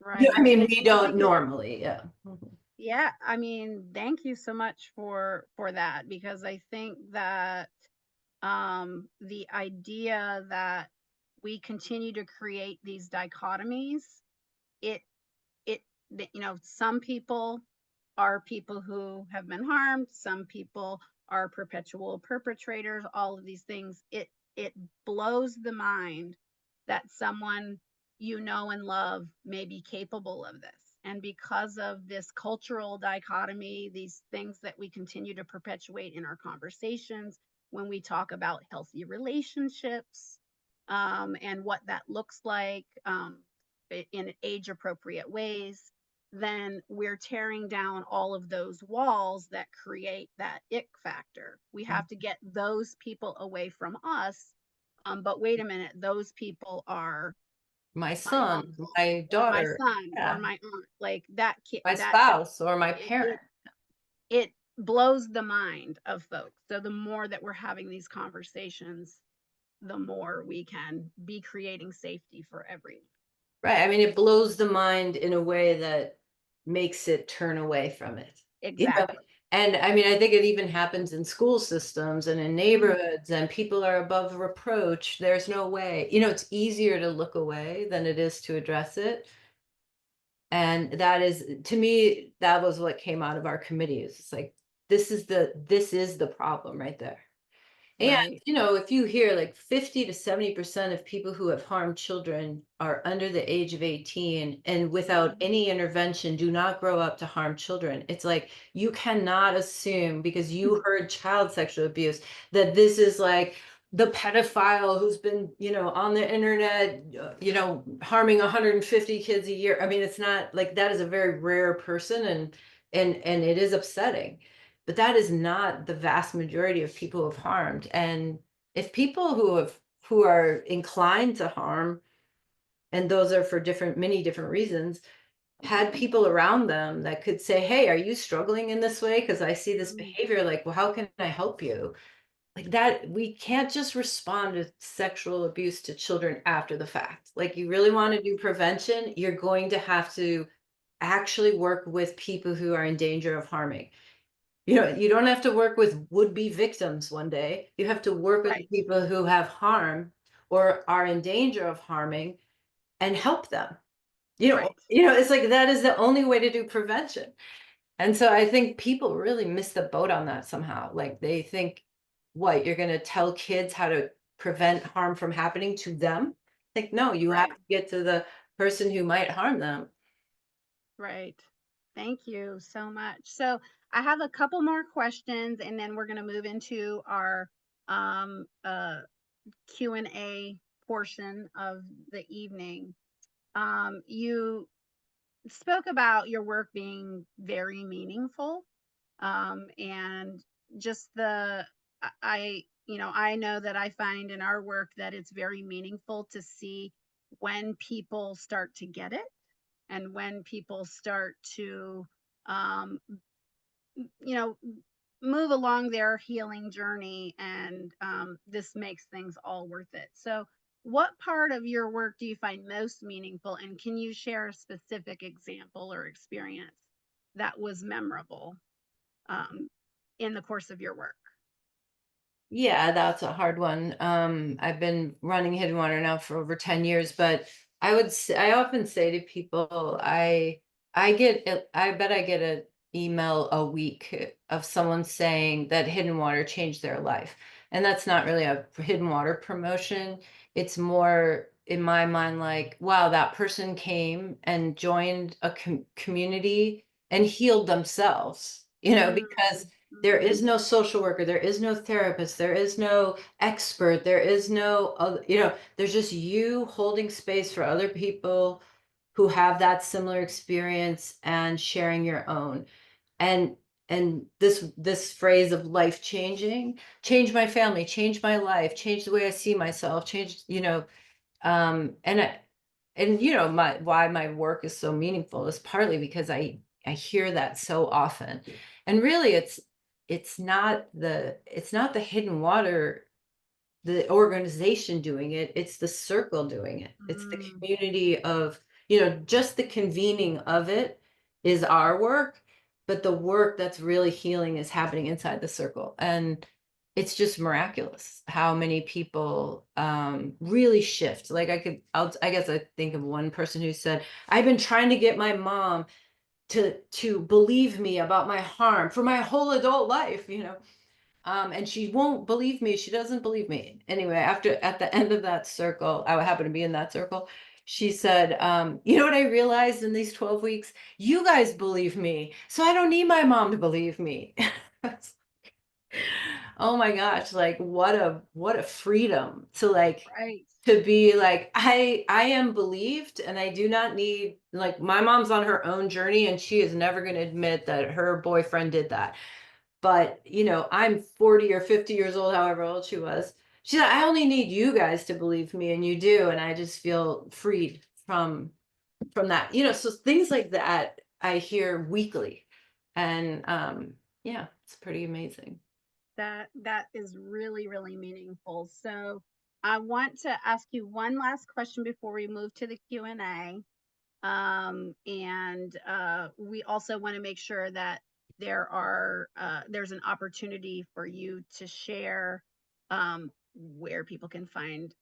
Right. I mean, And we I don't think normally. Yeah. Mhm. yeah, I mean, thank you so much for that, because I think that the idea that we continue to create these dichotomies, it some people are people who have been harmed, some people are perpetual perpetrators, all of these things. It blows the mind that someone you know and love may be capable of this. And because of this cultural dichotomy, these things that we continue to perpetuate in our conversations, when we talk about healthy relationships, and what that looks like, in age appropriate ways, then we're tearing down all of those walls that create that ick factor. We have to get those people away from us. But wait a minute, those people are My my son, uncle my or my daughter, son or yeah, my aunt. Like that my that spouse, or my it, parent. it it blows the mind of folks. So the more that we're having these conversations, the more we can be creating safety for everyone. Right. I mean, it blows the mind in a way that makes it turn away from it. You know, Exactly. and I mean, I think it even happens in school systems and in neighborhoods, and people are above reproach. There's no way. It's easier to look away than it is to address it. And that is, to me, that was what came out of our committee. It's like, this is the problem right there. And, Right. if you hear like 50 to 70% of people who have harmed children are under the age of 18 and without Mhm. any intervention do not grow up to harm children. It's like you cannot assume because you heard child sexual abuse that this is like the pedophile who's been, on the internet, harming 150 kids a year. I mean, it's not like that is a very rare person, and it is upsetting. But that is not the vast majority of people who have harmed. And if people who are inclined to harm, and those are for many different reasons, had people around them that could say, "Hey, are you struggling in this way? Because I see this Mm. behavior. Like, well, how can I help you?" Like that, we can't just respond to sexual abuse to children after the fact. Like, you really want to do prevention, you're going to have to actually work with people who are in danger of harming. You don't have to work with would-be victims one day. You have to work with the Right. people who have harmed or are in danger of harming and help them. Right. It's like that is the only way to do prevention. And so I think people really miss the boat on that somehow. Like they think, what, you're going to tell kids how to prevent harm from happening to them? Like, no, you have Right. to get to the person who might harm them. Right. Thank you so much. So I have a couple more questions, and then we're going to move into our um, uh, Q&A portion of the evening. You spoke about your work being very meaningful, and just I know that I find in our work that it's very meaningful to see when people start to get it and when people start to um, you know move along their healing journey, and this makes things all worth it. So what part of your work do you find most meaningful, and can you share a specific example or experience that was memorable um, in the course of your work? Yeah, that's a hard one. I've been running Hidden Water now for over 10 years, but I often say to people, I bet I get an email a week of someone saying that Hidden Water changed their life. And that's not really a Hidden Water promotion. It's more in my mind like, wow, that person came and joined a community and healed themselves, Mm, because there mhm, is no social worker, there is no therapist, there is no expert, there is no there's just you holding space for other people who have that similar experience and sharing your own. And this phrase of life changing, change my family, change my life, change the way I see myself, change, my why my work is so meaningful is partly because I hear that so often. And really it's not the Hidden Water, the organization doing it, it's the circle doing it. It's the mm, community of, just the convening of it is our work, but the work that's really healing is happening inside the circle. And it's just miraculous how many people really shift. Like I guess I think of one person who said, I've been trying to get my mom to believe me about my harm for my whole adult life. And she won't believe me. She doesn't believe me. Anyway, at the end of that circle, I happen to be in that circle. She said, you know what I realized in these 12 weeks? You guys believe me, so I don't need my mom to believe me. Oh my gosh, like what a freedom to like Right. to be like I am believed and I do not need, like, my mom's on her own journey and she is never going to admit that her boyfriend did that. But, you know, I'm 40 or 50 years old, however old she was. She said, I only need you guys to believe me, and you do. And I just feel freed from that. You know, so things like that I hear weekly. And yeah, it's pretty amazing. That is really, really meaningful. So I want to ask you one last question before we move to the Q&A. We also want to make sure that there's an opportunity for you to share where people can find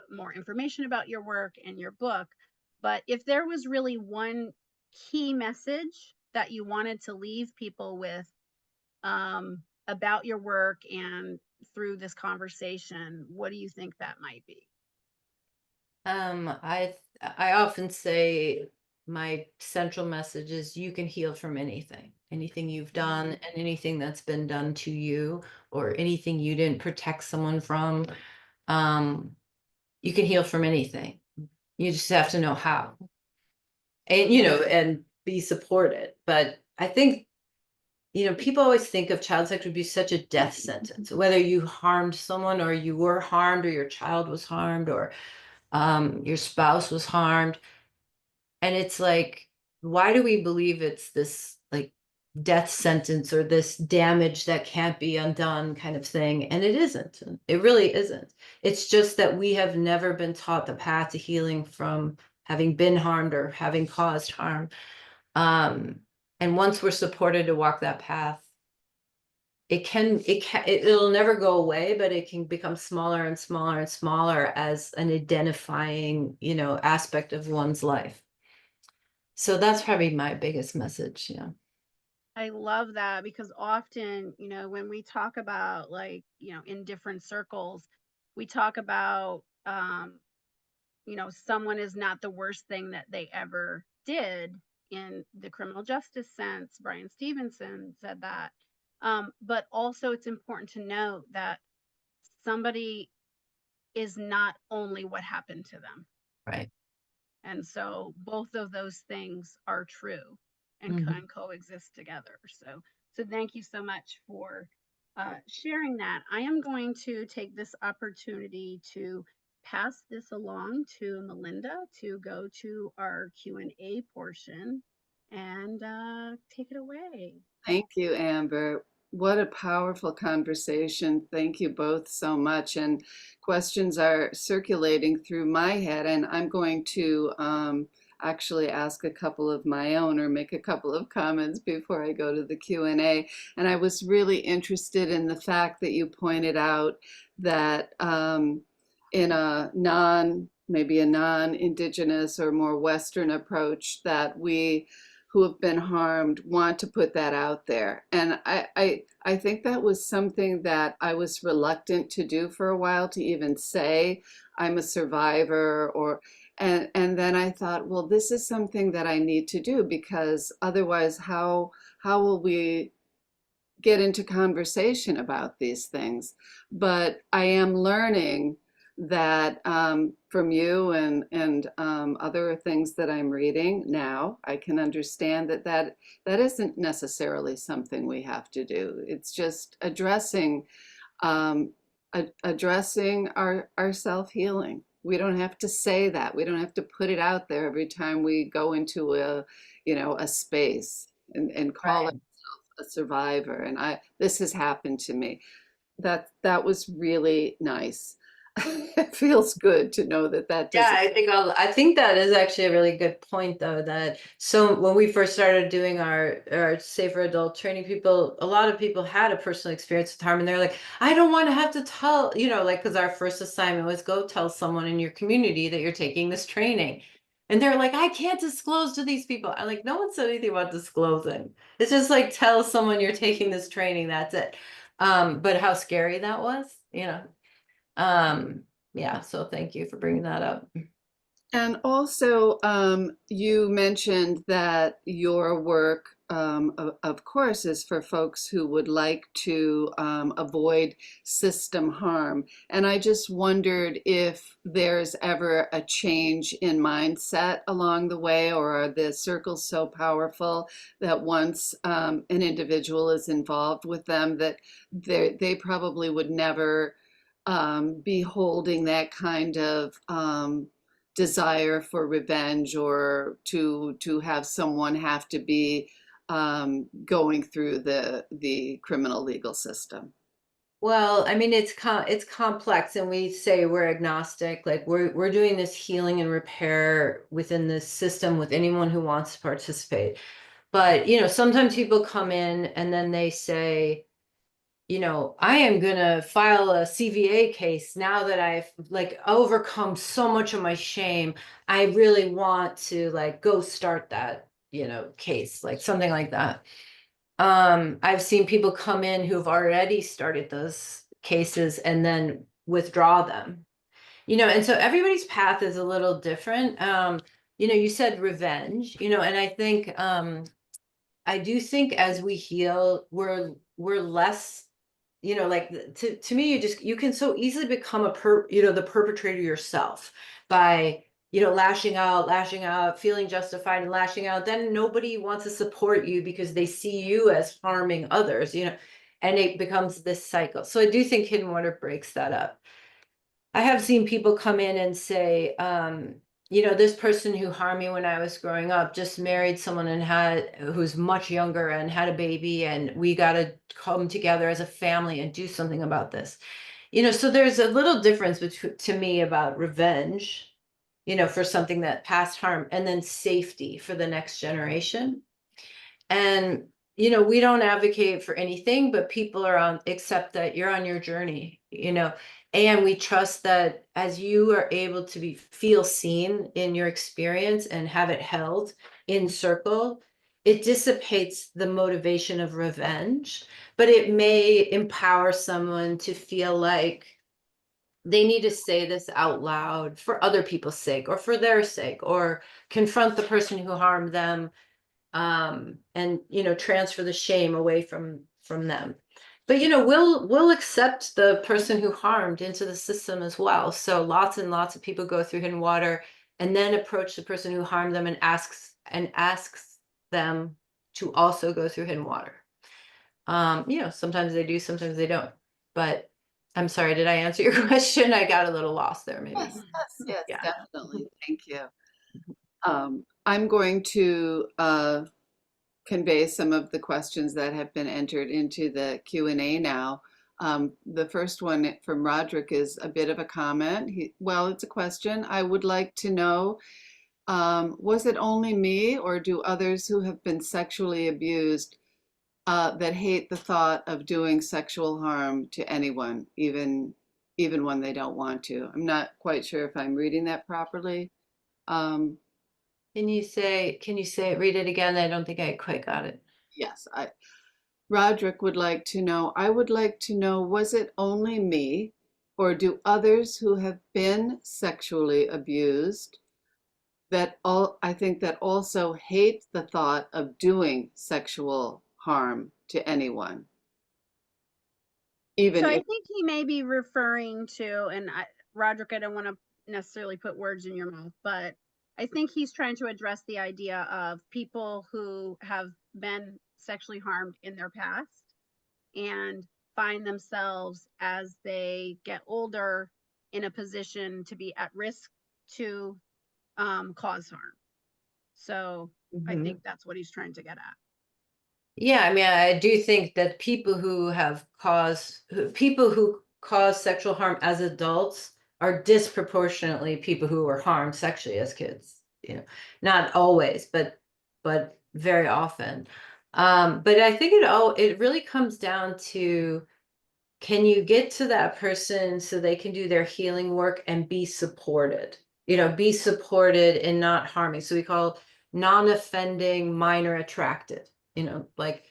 more information about your work and your book. But if there was really one key message that you wanted to leave people with about your work and through this conversation, what do you think that might be? I often say my central message is you can heal from anything you've done, and anything that's been done to you, or anything you didn't protect someone from. You can heal from anything. You just have to know how, and and be supported. But I think, people always think of child sex abuse such a death sentence, whether you harmed someone, or you were harmed, or your child was harmed, or your spouse was harmed. And it's like, why do we believe it's this like death sentence, or this damage that can't be undone kind of thing? And it isn't. It really isn't. It's just that we have never been taught the path to healing from having been harmed or having caused harm. And once we're supported to walk that path, it'll never go away, but it can become smaller and smaller and smaller as an identifying, aspect of one's life. So that's probably my biggest message. Yeah. I love that because often, when we talk about in different circles, we talk about, someone is not the worst thing that they ever did in the criminal justice sense. Brian Stevenson said that. But also it's important to note that somebody is not only what happened to them. Right. And so both of those things are true and Mhm. can coexist together. So thank you so much for sharing that. I am going to take this opportunity to pass this along to Melinda to go to our Q&A portion and take it away. Thank you, Amber. What a powerful conversation. Thank you both so much. And questions are circulating through my head, and I'm going to actually ask a couple of my own, or make a couple of comments before I go to the Q&A. And I was really interested in the fact that you pointed out that in maybe a non-Indigenous or more Western approach, that we who have been harmed want to put that out there. And I think that was something that I was reluctant to do for a while, to even say I'm a survivor, and then I thought, well, this is something that I need to do, because otherwise how will we get into conversation about these things? But I am learning that from you and other things that I'm reading now, I can understand that isn't necessarily something we have to do. It's just um, addressing our self-healing. We don't have to say that. We don't have to put it out there every time we go into a space and call Right. it a survivor. And this has happened to me. That was really nice. It feels good to know that Yeah, doesn't. I think that is actually a really good point, though, that so when we first started doing our safer adult training, a lot of people had a personal experience with harm, and they're like, I don't want to have to tell, like, because our first assignment was go tell someone in your community that you're taking this training. And they're like, I can't disclose to these people. I'm like, no one said anything about disclosing. It's just like, tell someone you're taking this training, that's it. But how scary that was. Um, yeah, so thank you for bringing that up. And also, you mentioned that your work, of course, is for folks who would like to avoid system harm. And I just wondered if there's ever a change in mindset along the way, or are the circles so powerful that once an individual is involved with them, that they probably would never be holding that kind of desire for revenge, or to have someone have to be going through the criminal legal system. Well, I mean, it's complex, and we say we're agnostic. Like we're doing this healing and repair within this system with anyone who wants to participate. But sometimes people come in and then they say, I am gonna file a CVA case now that I've like overcome so much of my shame. I really want to like go start that, case, like something like that. I've seen people come in who've already started those cases and then withdraw them. And so everybody's path is a little different. You said revenge, and I think I do think as we heal, we're less, like to me, you can so easily become the perpetrator yourself by, lashing out, feeling justified and lashing out. Then nobody wants to support you because they see you as harming others, and it becomes this cycle. So I do think Hidden Water breaks that up. I have seen people come in and say, this person who harmed me when I was growing up just married someone and who's much younger and had a baby, and we got to come together as a family and do something about this. So there's a little difference between, to me, about revenge, for something that past harm, and then safety for the next generation. And we don't advocate for anything, but people are accept that you're on your journey, and we trust that as you are able to feel seen in your experience and have it held in circle, it dissipates the motivation of revenge, but it may empower someone to feel like they need to say this out loud for other people's sake or for their sake, or confront the person who harmed them, and transfer the shame away from them. But we'll accept the person who harmed into the system as well. So lots and lots of people go through Hidden Water and then approach the person who harmed them and asks them to also go through Hidden Water. Sometimes they do, sometimes they don't. But I'm sorry, did I answer your question? I got a little lost there, maybe. Yes, Yeah. definitely. Thank you. I'm going to convey some of the questions that have been entered into the Q&A now. The first one from Roderick is a bit of a comment. It's a question. I would like to know, was it only me, or do others who have been sexually abused that hate the thought of doing sexual harm to anyone, even when they don't want to? I'm not quite sure if I'm reading that properly. Um, Can you read it again? I don't think I quite got it. yes, Roderick would like to know, I would like to know, was it only me, or do others who have been sexually abused I think that also hate the thought of doing sexual harm to anyone? Even So I if, think he may be referring to, and Roderick, I don't want to necessarily put words in your mouth, but I think he's trying to address the idea of people who have been sexually harmed in their past and find themselves as they get older in a position to be at risk to cause harm. So I Mhm. think that's what he's trying to get at. Yeah, I mean, I do think that people who cause sexual harm as adults are disproportionately people who were harmed sexually as kids. Not always, but very often. But I think it really comes down to, can you get to that person so they can do their healing work and be supported? Be supported and not harming. So we call non-offending, minor attracted. Like,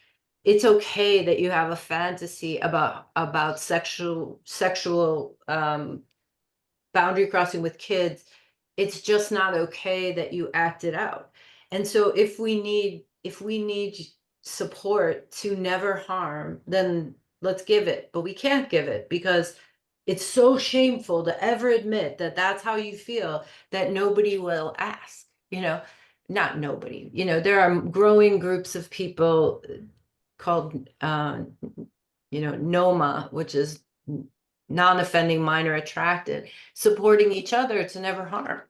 it's okay that you have a fantasy about sexual boundary crossing with kids, it's just not okay that you acted out. And so if we need support to never harm, then let's give it. But we can't give it because it's so shameful to ever admit that that's how you feel, that nobody will ask, not nobody, there are growing groups of people called, NOMA, which is non-offending minor attracted, supporting each other to never harm.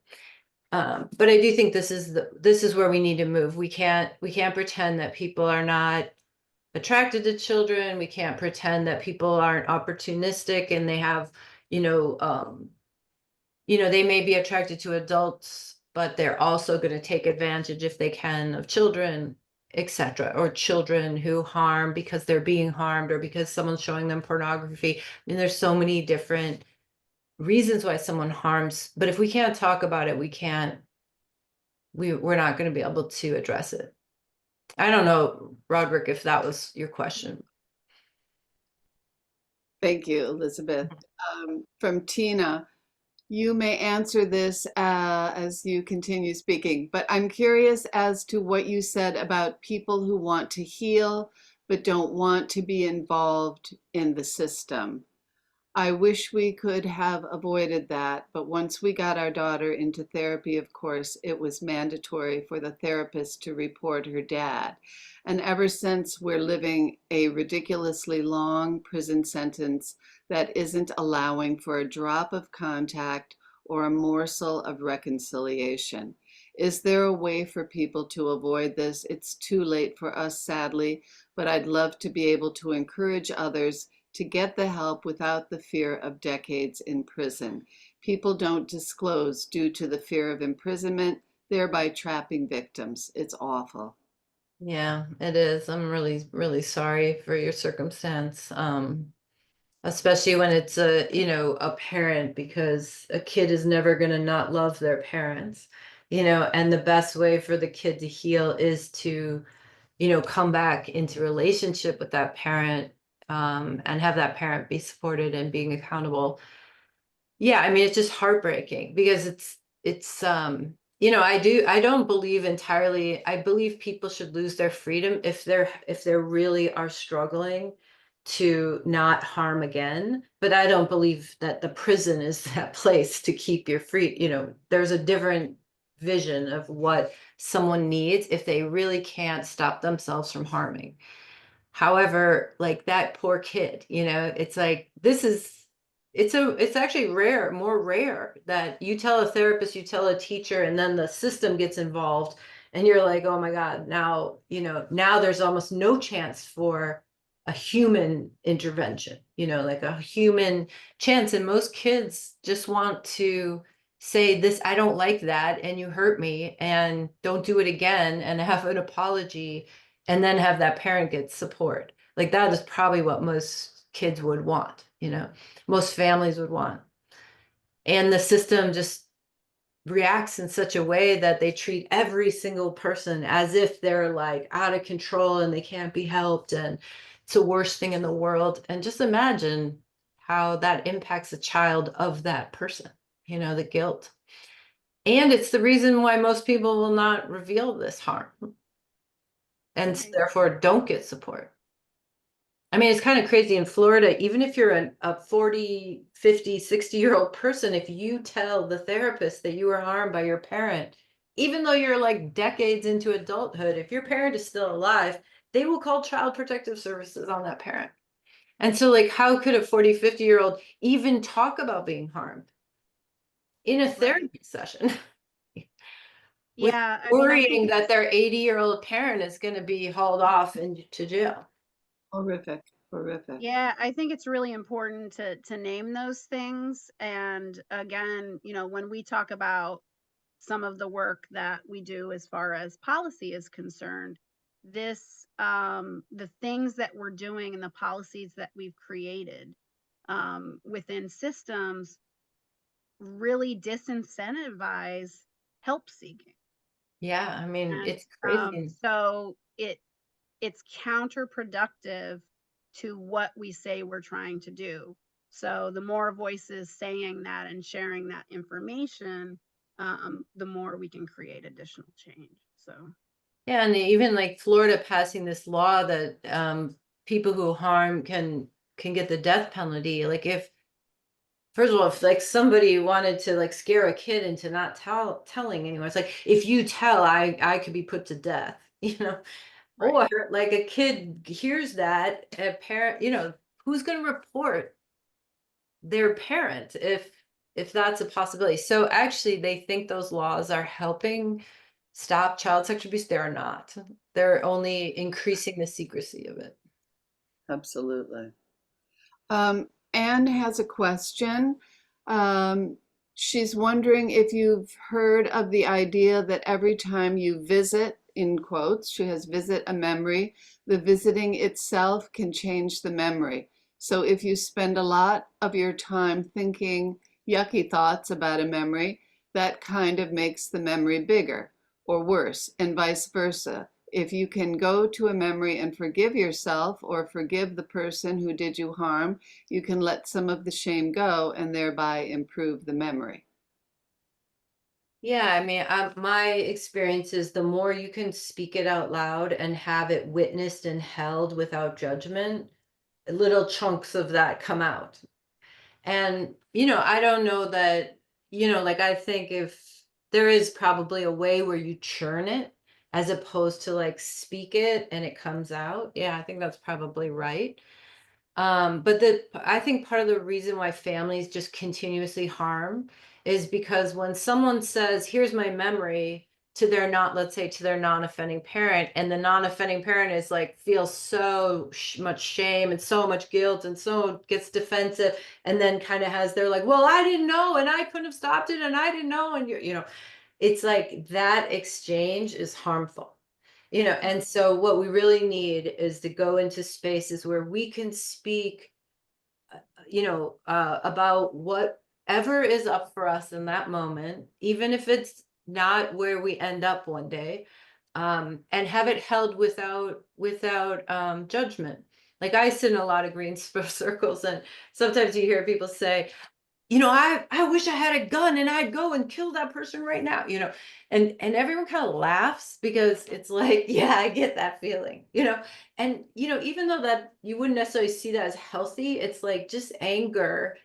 But I do think this is where we need to move. We can't pretend that people are not attracted to children. We can't pretend that people aren't opportunistic and they have, they may be attracted to adults, but they're also going to take advantage if they can of children, etc., or children who harm because they're being harmed or because someone's showing them pornography. I mean, there's so many different reasons why someone harms, but if we can't talk about it, we're not going to be able to address it. I don't know, Roderick, if that was your question. Thank you, Elizabeth. From Tina, you may answer this as you continue speaking, but I'm curious as to what you said about people who want to heal but don't want to be involved in the system. I wish we could have avoided that, but once we got our daughter into therapy, of course, it was mandatory for the therapist to report her dad. And ever since, we're living a ridiculously long prison sentence that isn't allowing for a drop of contact or a morsel of reconciliation. Is there a way for people to avoid this? It's too late for us, sadly, but I'd love to be able to encourage others to get the help without the fear of decades in prison. People don't disclose due to the fear of imprisonment, thereby trapping victims. It's awful. Yeah, it is. I'm really, really sorry for your circumstance. Especially when it's a parent, because a kid is never going to not love their parents, and the best way for the kid to heal is to, come back into relationship with that parent, and have that parent be supported and being accountable. Yeah, I mean, it's just heartbreaking because I don't believe entirely. I believe people should lose their freedom if they're really are struggling to not harm again. But I don't believe that the prison is that place to keep your free. There's a different vision of what someone needs if they really can't stop themselves from harming. However, like that poor kid, it's like it's actually more rare that you tell a therapist, you tell a teacher, and then the system gets involved and you're like, oh my God, now there's almost no chance for a human intervention, like a human chance. And most kids just want to say this, I don't like that, and you hurt me, and don't do it again, and have an apology, and then have that parent get support. Like that is probably what most kids would want, most families would want. And the system just reacts in such a way that they treat every single person as if they're like out of control and they can't be helped, and it's the worst thing in the world. And just imagine how that impacts a child of that person, the guilt. And it's the reason why most people will not reveal this harm and Right. therefore don't get support. I mean, it's kind of crazy in Florida, even if you're a 40, 50, 60-year-old person, if you tell the therapist that you were harmed by your parent, even though you're like decades into adulthood, if your parent is still alive, they will call Child Protective Services on that parent. And so like, how could a 40, 50-year-old even talk about being harmed in a therapy session? With Yeah, I mean, I think worrying it's that their 80-year-old parent is going to be hauled off into jail. Horrific, horrific. Yeah, I think it's really important to name those things. And again, when we talk about some of the work that we do as far as policy is concerned, the things that we're doing and the policies that we've created within systems really disincentivize help seeking. Yeah, I mean, And it's crazy. so it's counterproductive to what we say we're trying to do. So the more voices saying that and sharing that information, the more we can create additional change. So Yeah, and even like Florida passing this law that people who harm can get the death penalty. Like if first of all, if like somebody wanted to like scare a kid into not telling anyone, it's like if you tell, I could be put to death, you know. right. Or like a kid hears that, a parent, you know, who's going to report their parent if that's a possibility. So actually they think those laws are helping stop child sexual abuse. They're not. They're only increasing the secrecy of it. Absolutely. Anne has a question. She's wondering if you've heard of the idea that every time you visit, in quotes, she has visit a memory, the visiting itself can change the memory. So if you spend a lot of your time thinking yucky thoughts about a memory, that kind of makes the memory bigger or worse, and vice versa. If you can go to a memory and forgive yourself or forgive the person who did you harm, you can let some of the shame go and thereby improve the memory. Yeah, I mean, my experience is the more you can speak it out loud and have it witnessed and held without judgment, little chunks of that come out. And, you know, I don't know that, you know, like I think if there is probably a way where you churn it as opposed to like speak it and it comes out. Yeah, I think that's probably right. But I think part of the reason why families just continuously harm is because when someone says, here's my memory to their not, let's say to their non-offending parent, and the non-offending parent is like, feels so much shame and so much guilt and so gets defensive and then kind of has their like, well, I didn't know and I couldn't have stopped it and I didn't know. And you know, it's like that exchange is harmful. You know, and so what we really need is to go into spaces where we can speak, you know, about whatever is up for us in that moment, even if it's not where we end up one day, and have it held without judgment. Like I sit in a lot of green circles, and sometimes you hear people say, you know, I wish I had a gun and I'd go and kill that person right now, you know. And everyone kind of laughs because it's like, yeah, I get that feeling, you know. And you know, even though that you wouldn't necessarily see that as healthy, it's like just anger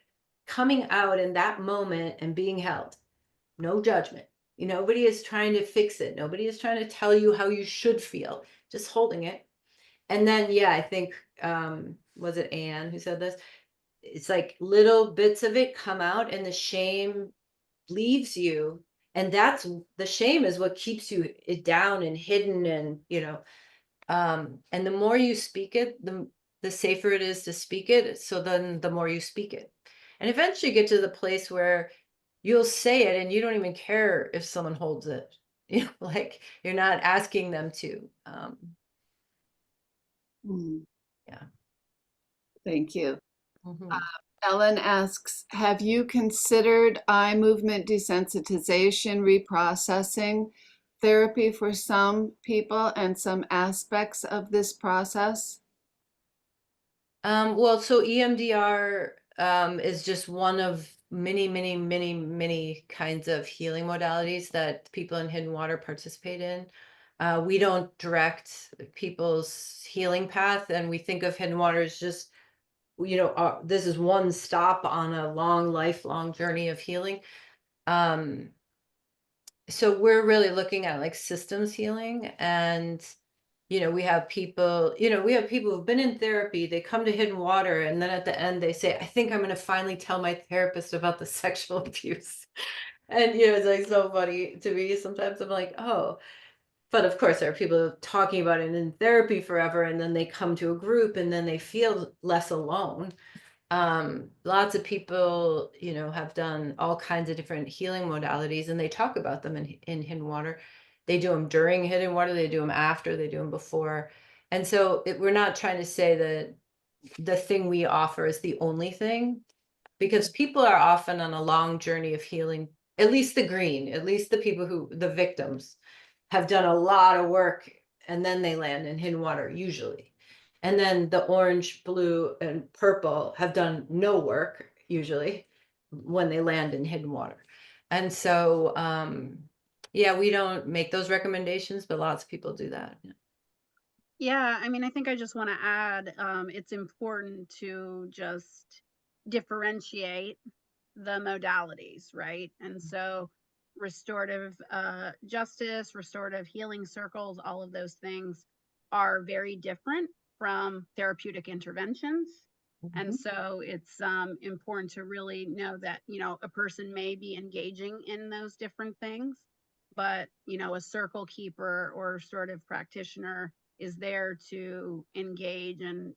coming out in that moment and being held. No judgment. Nobody is trying to fix it. Nobody is trying to tell you how you should feel. Just holding it. And then yeah, I think was it Anne who said this? It's like little bits of it come out and the shame leaves you, and that's the shame is what keeps you down and hidden, and you know, and the more you speak it, the safer it is to speak it, so then the more you speak it and eventually get to the place where you'll say it and you don't even care if someone holds it, you know, like you're not asking them to. Mm, Yeah. thank you. Mhm. Ellen asks, have you considered eye movement desensitization reprocessing therapy for some people and some aspects of this process? Well, so EMDR is just one of many, many, many, many kinds of healing modalities that people in Hidden Water participate in. We don't direct people's healing path, and we think of Hidden Water as just, you know, this is one stop on a long, lifelong journey of healing. Um, so we're really looking at like systems healing, and you know, we have people who've been in therapy, they come to Hidden Water, and then at the end they say, I think I'm going to finally tell my therapist about the sexual abuse. And you know, it's like so funny to me. Sometimes I'm like, oh, but of course there are people talking about it in therapy forever, and then they come to a group and then they feel less alone. Lots of people, you know, have done all kinds of different healing modalities, and they talk about them in Hidden Water. They do them during Hidden Water, they do them after, they do them before. And so we're not trying to say that the thing we offer is the only thing, because people are often on a long journey of healing. At least at least the people the victims have done a lot of work, and then they land in Hidden Water usually. And then the orange, blue, and purple have done no work usually when they land in Hidden Water. And so, yeah, we don't make those recommendations, but lots of people do that. Yeah. Yeah, I mean, I think I just want to add, it's important to just differentiate the modalities, right? And so restorative justice, restorative healing circles, all of those things are very different from therapeutic interventions. And Mhm. so it's important to really know that, you know, a person may be engaging in those different things, but, you know, a circle keeper or restorative practitioner is there to engage and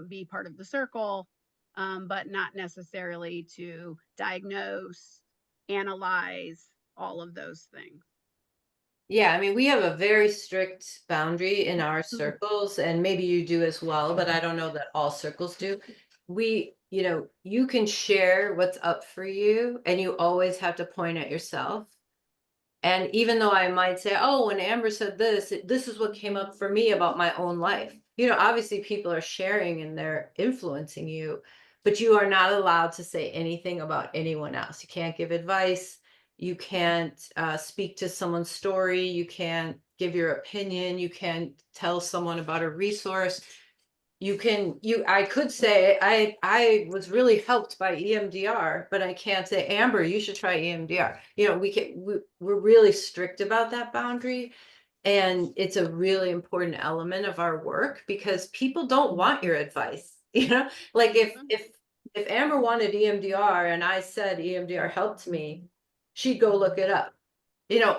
be part of the circle, but not necessarily to diagnose, analyze, all of those things. Yeah, I mean, we have a very strict boundary in our Mhm. circles, and maybe you do as well, but I don't know that all circles do. We, you can share what's up for you, and you always have to point at yourself. And even though I might say, oh, when Amber said this, this is what came up for me about my own life. Obviously people are sharing and they're influencing you, but you are not allowed to say anything about anyone else. You can't give advice. You can't speak to someone's story. You can't give your opinion. You can't tell someone about a resource. I could say I was really helped by EMDR, but I can't say, Amber, you should try EMDR. We're really strict about that boundary, and it's a really important element of our work because people don't want your advice. Like if Amber wanted EMDR and I said EMDR helped me, she'd go look it up.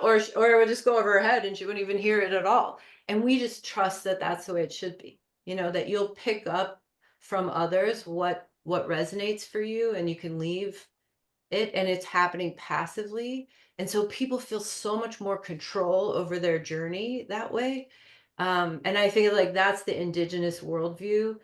Or it would just go over her head and she wouldn't even hear it at all. And we just trust that that's the way it should be. That you'll pick up from others what resonates for you, and you can leave it, and it's happening passively. And so people feel so much more control over their journey that way. And I think like that's the indigenous worldview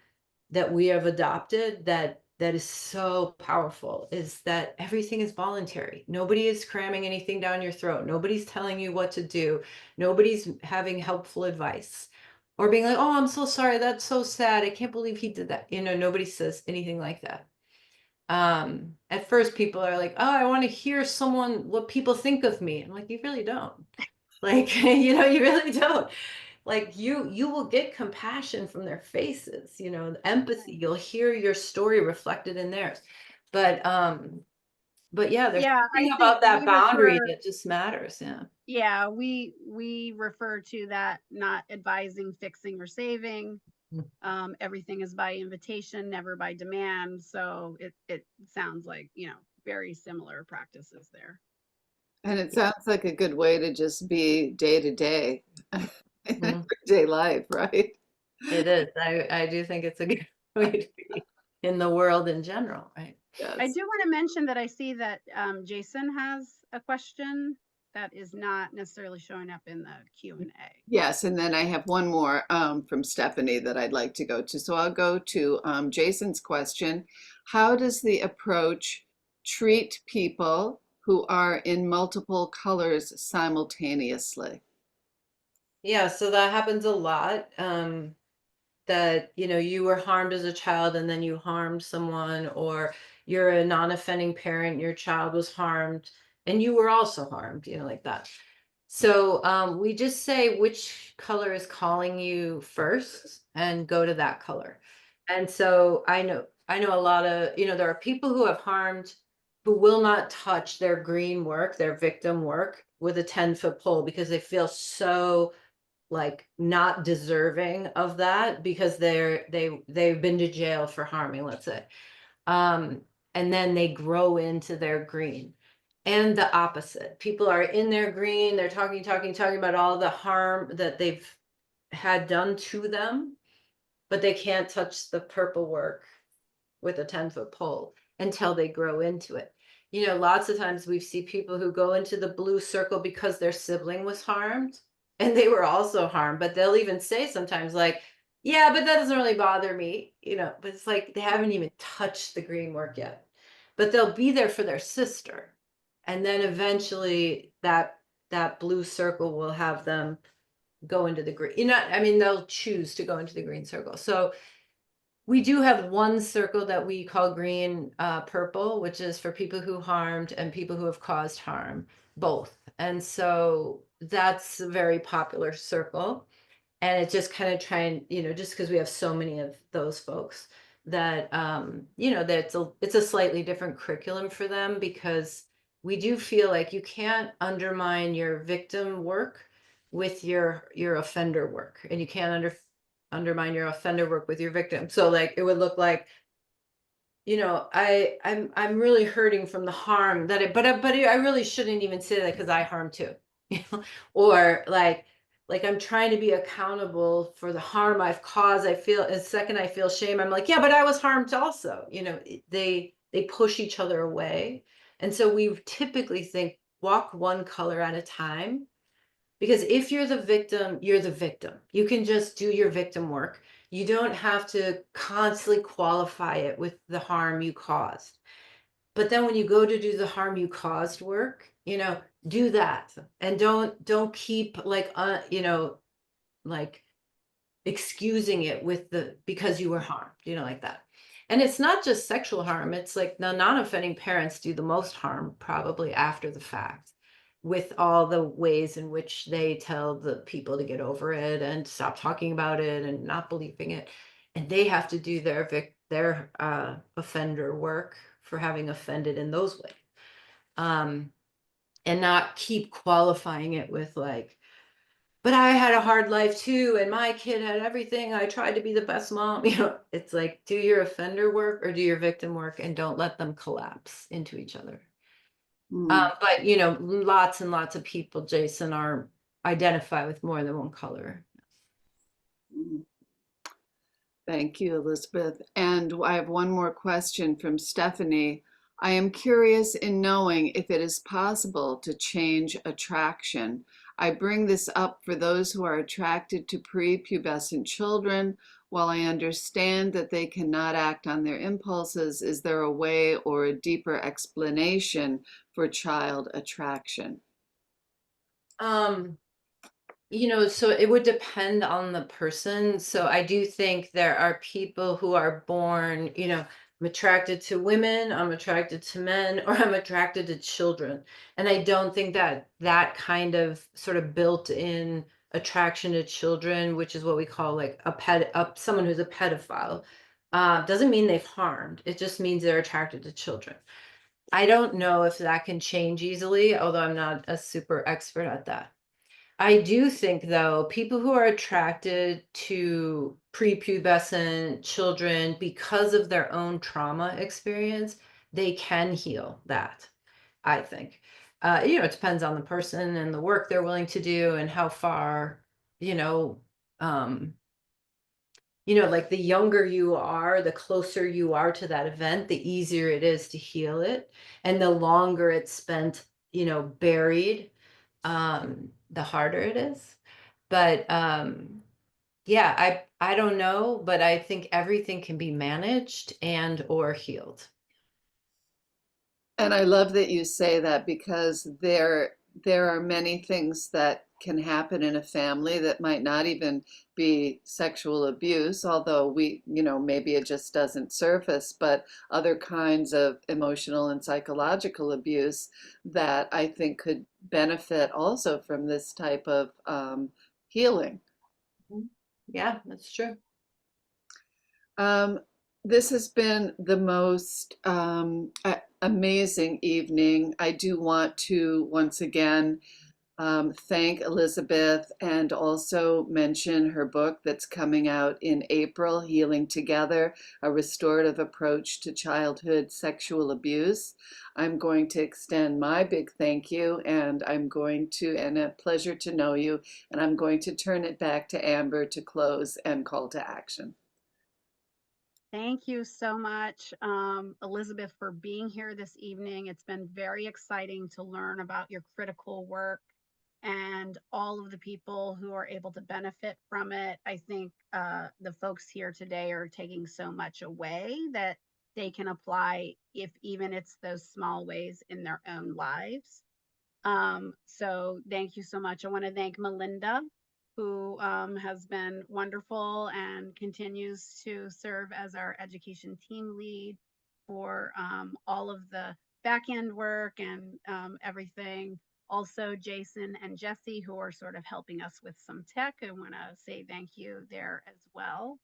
that we have adopted, that is so powerful, is that everything is voluntary. Nobody is cramming anything down your throat. Nobody's telling you what to do. Nobody's having helpful advice or being like, oh, I'm so sorry, that's so sad, I can't believe he did that. Nobody says anything like that. At first people are like, oh, I want to hear what people think of me. I'm like, you really don't. Like, you really don't. Like you will get compassion from their faces, empathy. You'll hear your story reflected in theirs. But yeah, there's Yeah, I something think about that we boundary refer, that just matters. Yeah. yeah, we refer to that not advising, fixing, or saving. Mm. Everything is by invitation, never by demand. So it sounds like, you know, very similar practices there. And it Yeah. sounds like a good way to just be day to day, in Mhm. everyday life, right? It is. I do think it's a good way to be in the world in general, right? I Yes. do want to mention that I see that Jason has a question that is not necessarily showing up in the Q&A. Yes, and then I have one more from Stephanie that I'd like to go to. So I'll go to Jason's question. How does the approach treat people who are in multiple colors simultaneously? Yeah, so that happens a lot. That you were harmed as a child and then you harmed someone, or you're a non-offending parent, your child was harmed and you were also harmed, like that. So we just say which color is calling you first and go to that color. And so I know a lot of, there are people who have harmed who will not touch their green work, their victim work, with a 10-foot pole because they feel so like not deserving of that because they've been to jail for harming, let's say. um and then they grow into their green. And the opposite, people are in their green, they're talking about all the harm that they've had done to them, but they can't touch the purple work with a 10-foot pole until they grow into it. Lots of times we see people who go into the blue circle because their sibling was harmed and they were also harmed, but they'll even say sometimes like, yeah, but that doesn't really bother me, but it's like they haven't even touched the green work yet. But they'll be there for their sister. And then eventually that blue circle will have them go into the green. I mean, they'll choose to go into the green circle. So We do have one circle that we call green, purple, which is for people who harmed and people who have caused harm, both. And so that's a very popular circle. And it just kind of trying, just because we have so many of those folks that, that it's a slightly different curriculum for them, because we do feel like you can't undermine your victim work with your offender work, and you can't undermine your offender work with your victim. So like it would look like, I'm really hurting from the harm that I really shouldn't even say that, because I harm too. You know, or like I'm trying to be accountable for the harm I've caused. I feel a second I feel shame. I'm like, yeah, but I was harmed also. They push each other away. And so we typically think walk one color at a time, because if you're the victim, you're the victim. You can just do your victim work. You don't have to constantly qualify it with the harm you caused. But then when you go to do the harm you caused work, do that. And don't keep like excusing it with the because you were harmed, like that. And it's not just sexual harm. It's like the non-offending parents do the most harm probably after the fact, with all the ways in which they tell the people to get over it and stop talking about it and not believing it. And they have to do their offender work for having offended in those ways. And not keep qualifying it with like, but I had a hard life too, and my kid had everything. I tried to be the best mom. It's like, do your offender work or do your victim work, and don't let them collapse into each other. Mm, But lots and lots of people, Jason, are identify with more than one color. mm. Thank you, Elizabeth. And I have one more question from Stephanie. I am curious in knowing if it is possible to change attraction. I bring this up for those who are attracted to prepubescent children. While I understand that they cannot act on their impulses, is there a way or a deeper explanation for child attraction? Um, so it would depend on the person. So I do think there are people who are born, I'm attracted to women, I'm attracted to men, or I'm attracted to children. And I don't think that that kind of sort of built in attraction to children, which is what we call like someone who's a pedophile, doesn't mean they've harmed. It just means they're attracted to children. I don't know if that can change easily, although I'm not a super expert at that. I do think, though, people who are attracted to prepubescent children because of their own trauma experience, they can heal that, I think. It depends on the person and the work they're willing to do and how far, you know, um, like the younger you are, the closer you are to that event, the easier it is to heal it. And the longer it's spent, buried, the harder it is. But yeah, I don't know, but I think everything can be managed and or healed. And I love that you say that, because there are many things that can happen in a family that might not even be sexual abuse, although maybe it just doesn't surface, but other kinds of emotional and psychological abuse that I think could benefit also from this type of healing. Mhm. Yeah, that's true. Um, this has been the most amazing evening. I do want to once again thank Elizabeth, and also mention her book that's coming out in April, Healing Together, A Restorative Approach to Childhood Sexual Abuse. I'm going to extend my big thank you, and and a pleasure to know you, and I'm going to turn it back to Amber to close and call to action. Thank you so much, Elizabeth, for being here this evening. It's been very exciting to learn about your critical work and all of the people who are able to benefit from it. I think the folks here today are taking so much away that they can apply, if even it's those small ways, in their own lives. So thank you so much. I want to thank Melinda, who has been wonderful and continues to serve as our education team lead for all of the back end work and everything. Also, Jason and Jesse, who are sort of helping us with some tech. I want to say thank you there as well.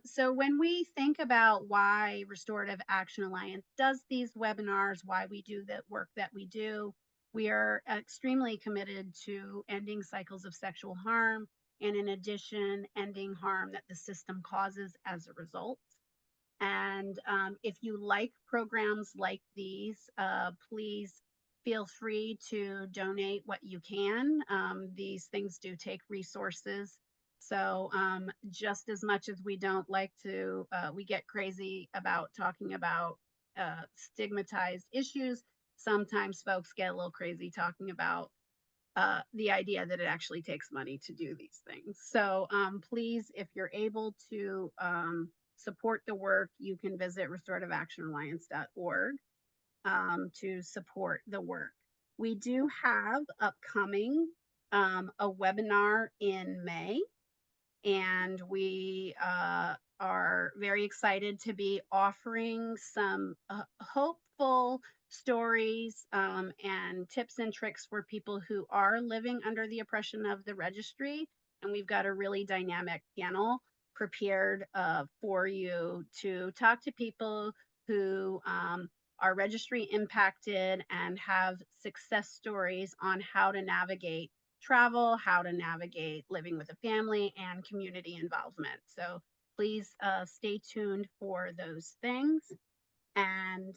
So when we think about why Restorative Action Alliance does these webinars, why we do the work that we do, we are extremely committed to ending cycles of sexual harm, and in addition, ending harm that the system causes as a result. And if you like programs like these, please feel free to donate what you can. These things do take resources. So just as much as we don't like to, we get crazy about talking about stigmatized issues, sometimes folks get a little crazy talking about the idea that it actually takes money to do these things. So please, if you're able to support the work, you can visit restorativeactionalliance.org to support the work. We do have upcoming a webinar in May, and we are very excited to be offering some hopeful stories and tips and tricks for people who are living under the oppression of the registry. And we've got a really dynamic panel prepared for you to talk to people who are registry impacted and have success stories on how to navigate travel, how to navigate living with a family, and community involvement. So please stay tuned for those things. And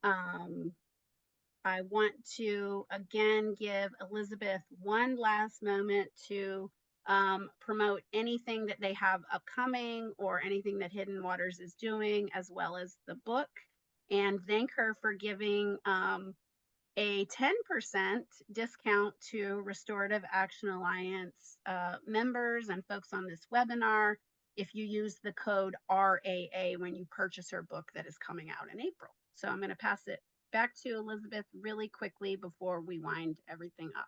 I want to again give Elizabeth one last moment to promote anything that they have upcoming or anything that Hidden Waters is doing, as well as the book, and thank her for giving a 10% discount to Restorative Action Alliance members and folks on this webinar if you use the code RAA when you purchase her book that is coming out in April. So I'm going to pass it back to Elizabeth really quickly before we wind everything up.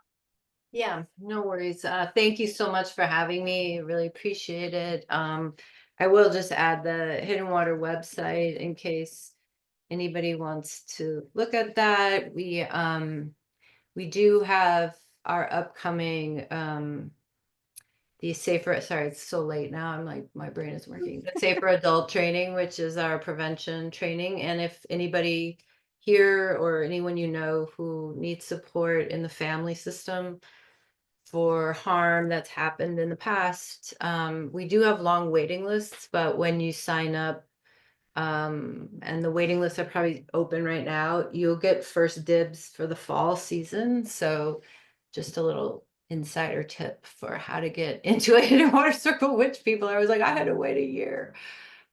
Yeah, no worries. Thank you so much for having me. Really appreciate it. I will just add the Hidden Water website in case anybody wants to look at that. We do have our upcoming the safer, sorry, it's so late now. I'm like, my brain is working. The safer adult training, which is our prevention training. And if anybody here or anyone you know who needs support in the family system for harm that's happened in the past, we do have long waiting lists, but when you sign up, and the waiting lists are probably open right now, you'll get first dibs for the fall season. So just a little insider tip for how to get into a Hidden Water Circle, which people are always like, I had to wait a year.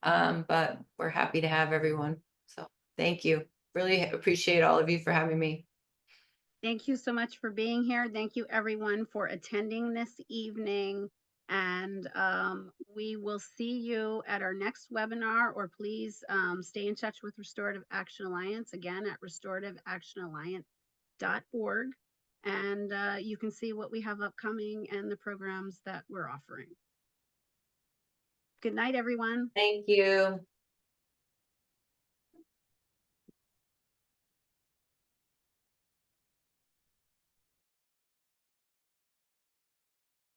But we're happy to have everyone. So thank you. Really appreciate all of you for having me. Thank you so much for being here. Thank you everyone for attending this evening. And we will see you at our next webinar, or please stay in touch with Restorative Action Alliance, again at restorativeactionalliance.org. And you can see what we have upcoming and the programs that we're offering. Good night, everyone. Thank you.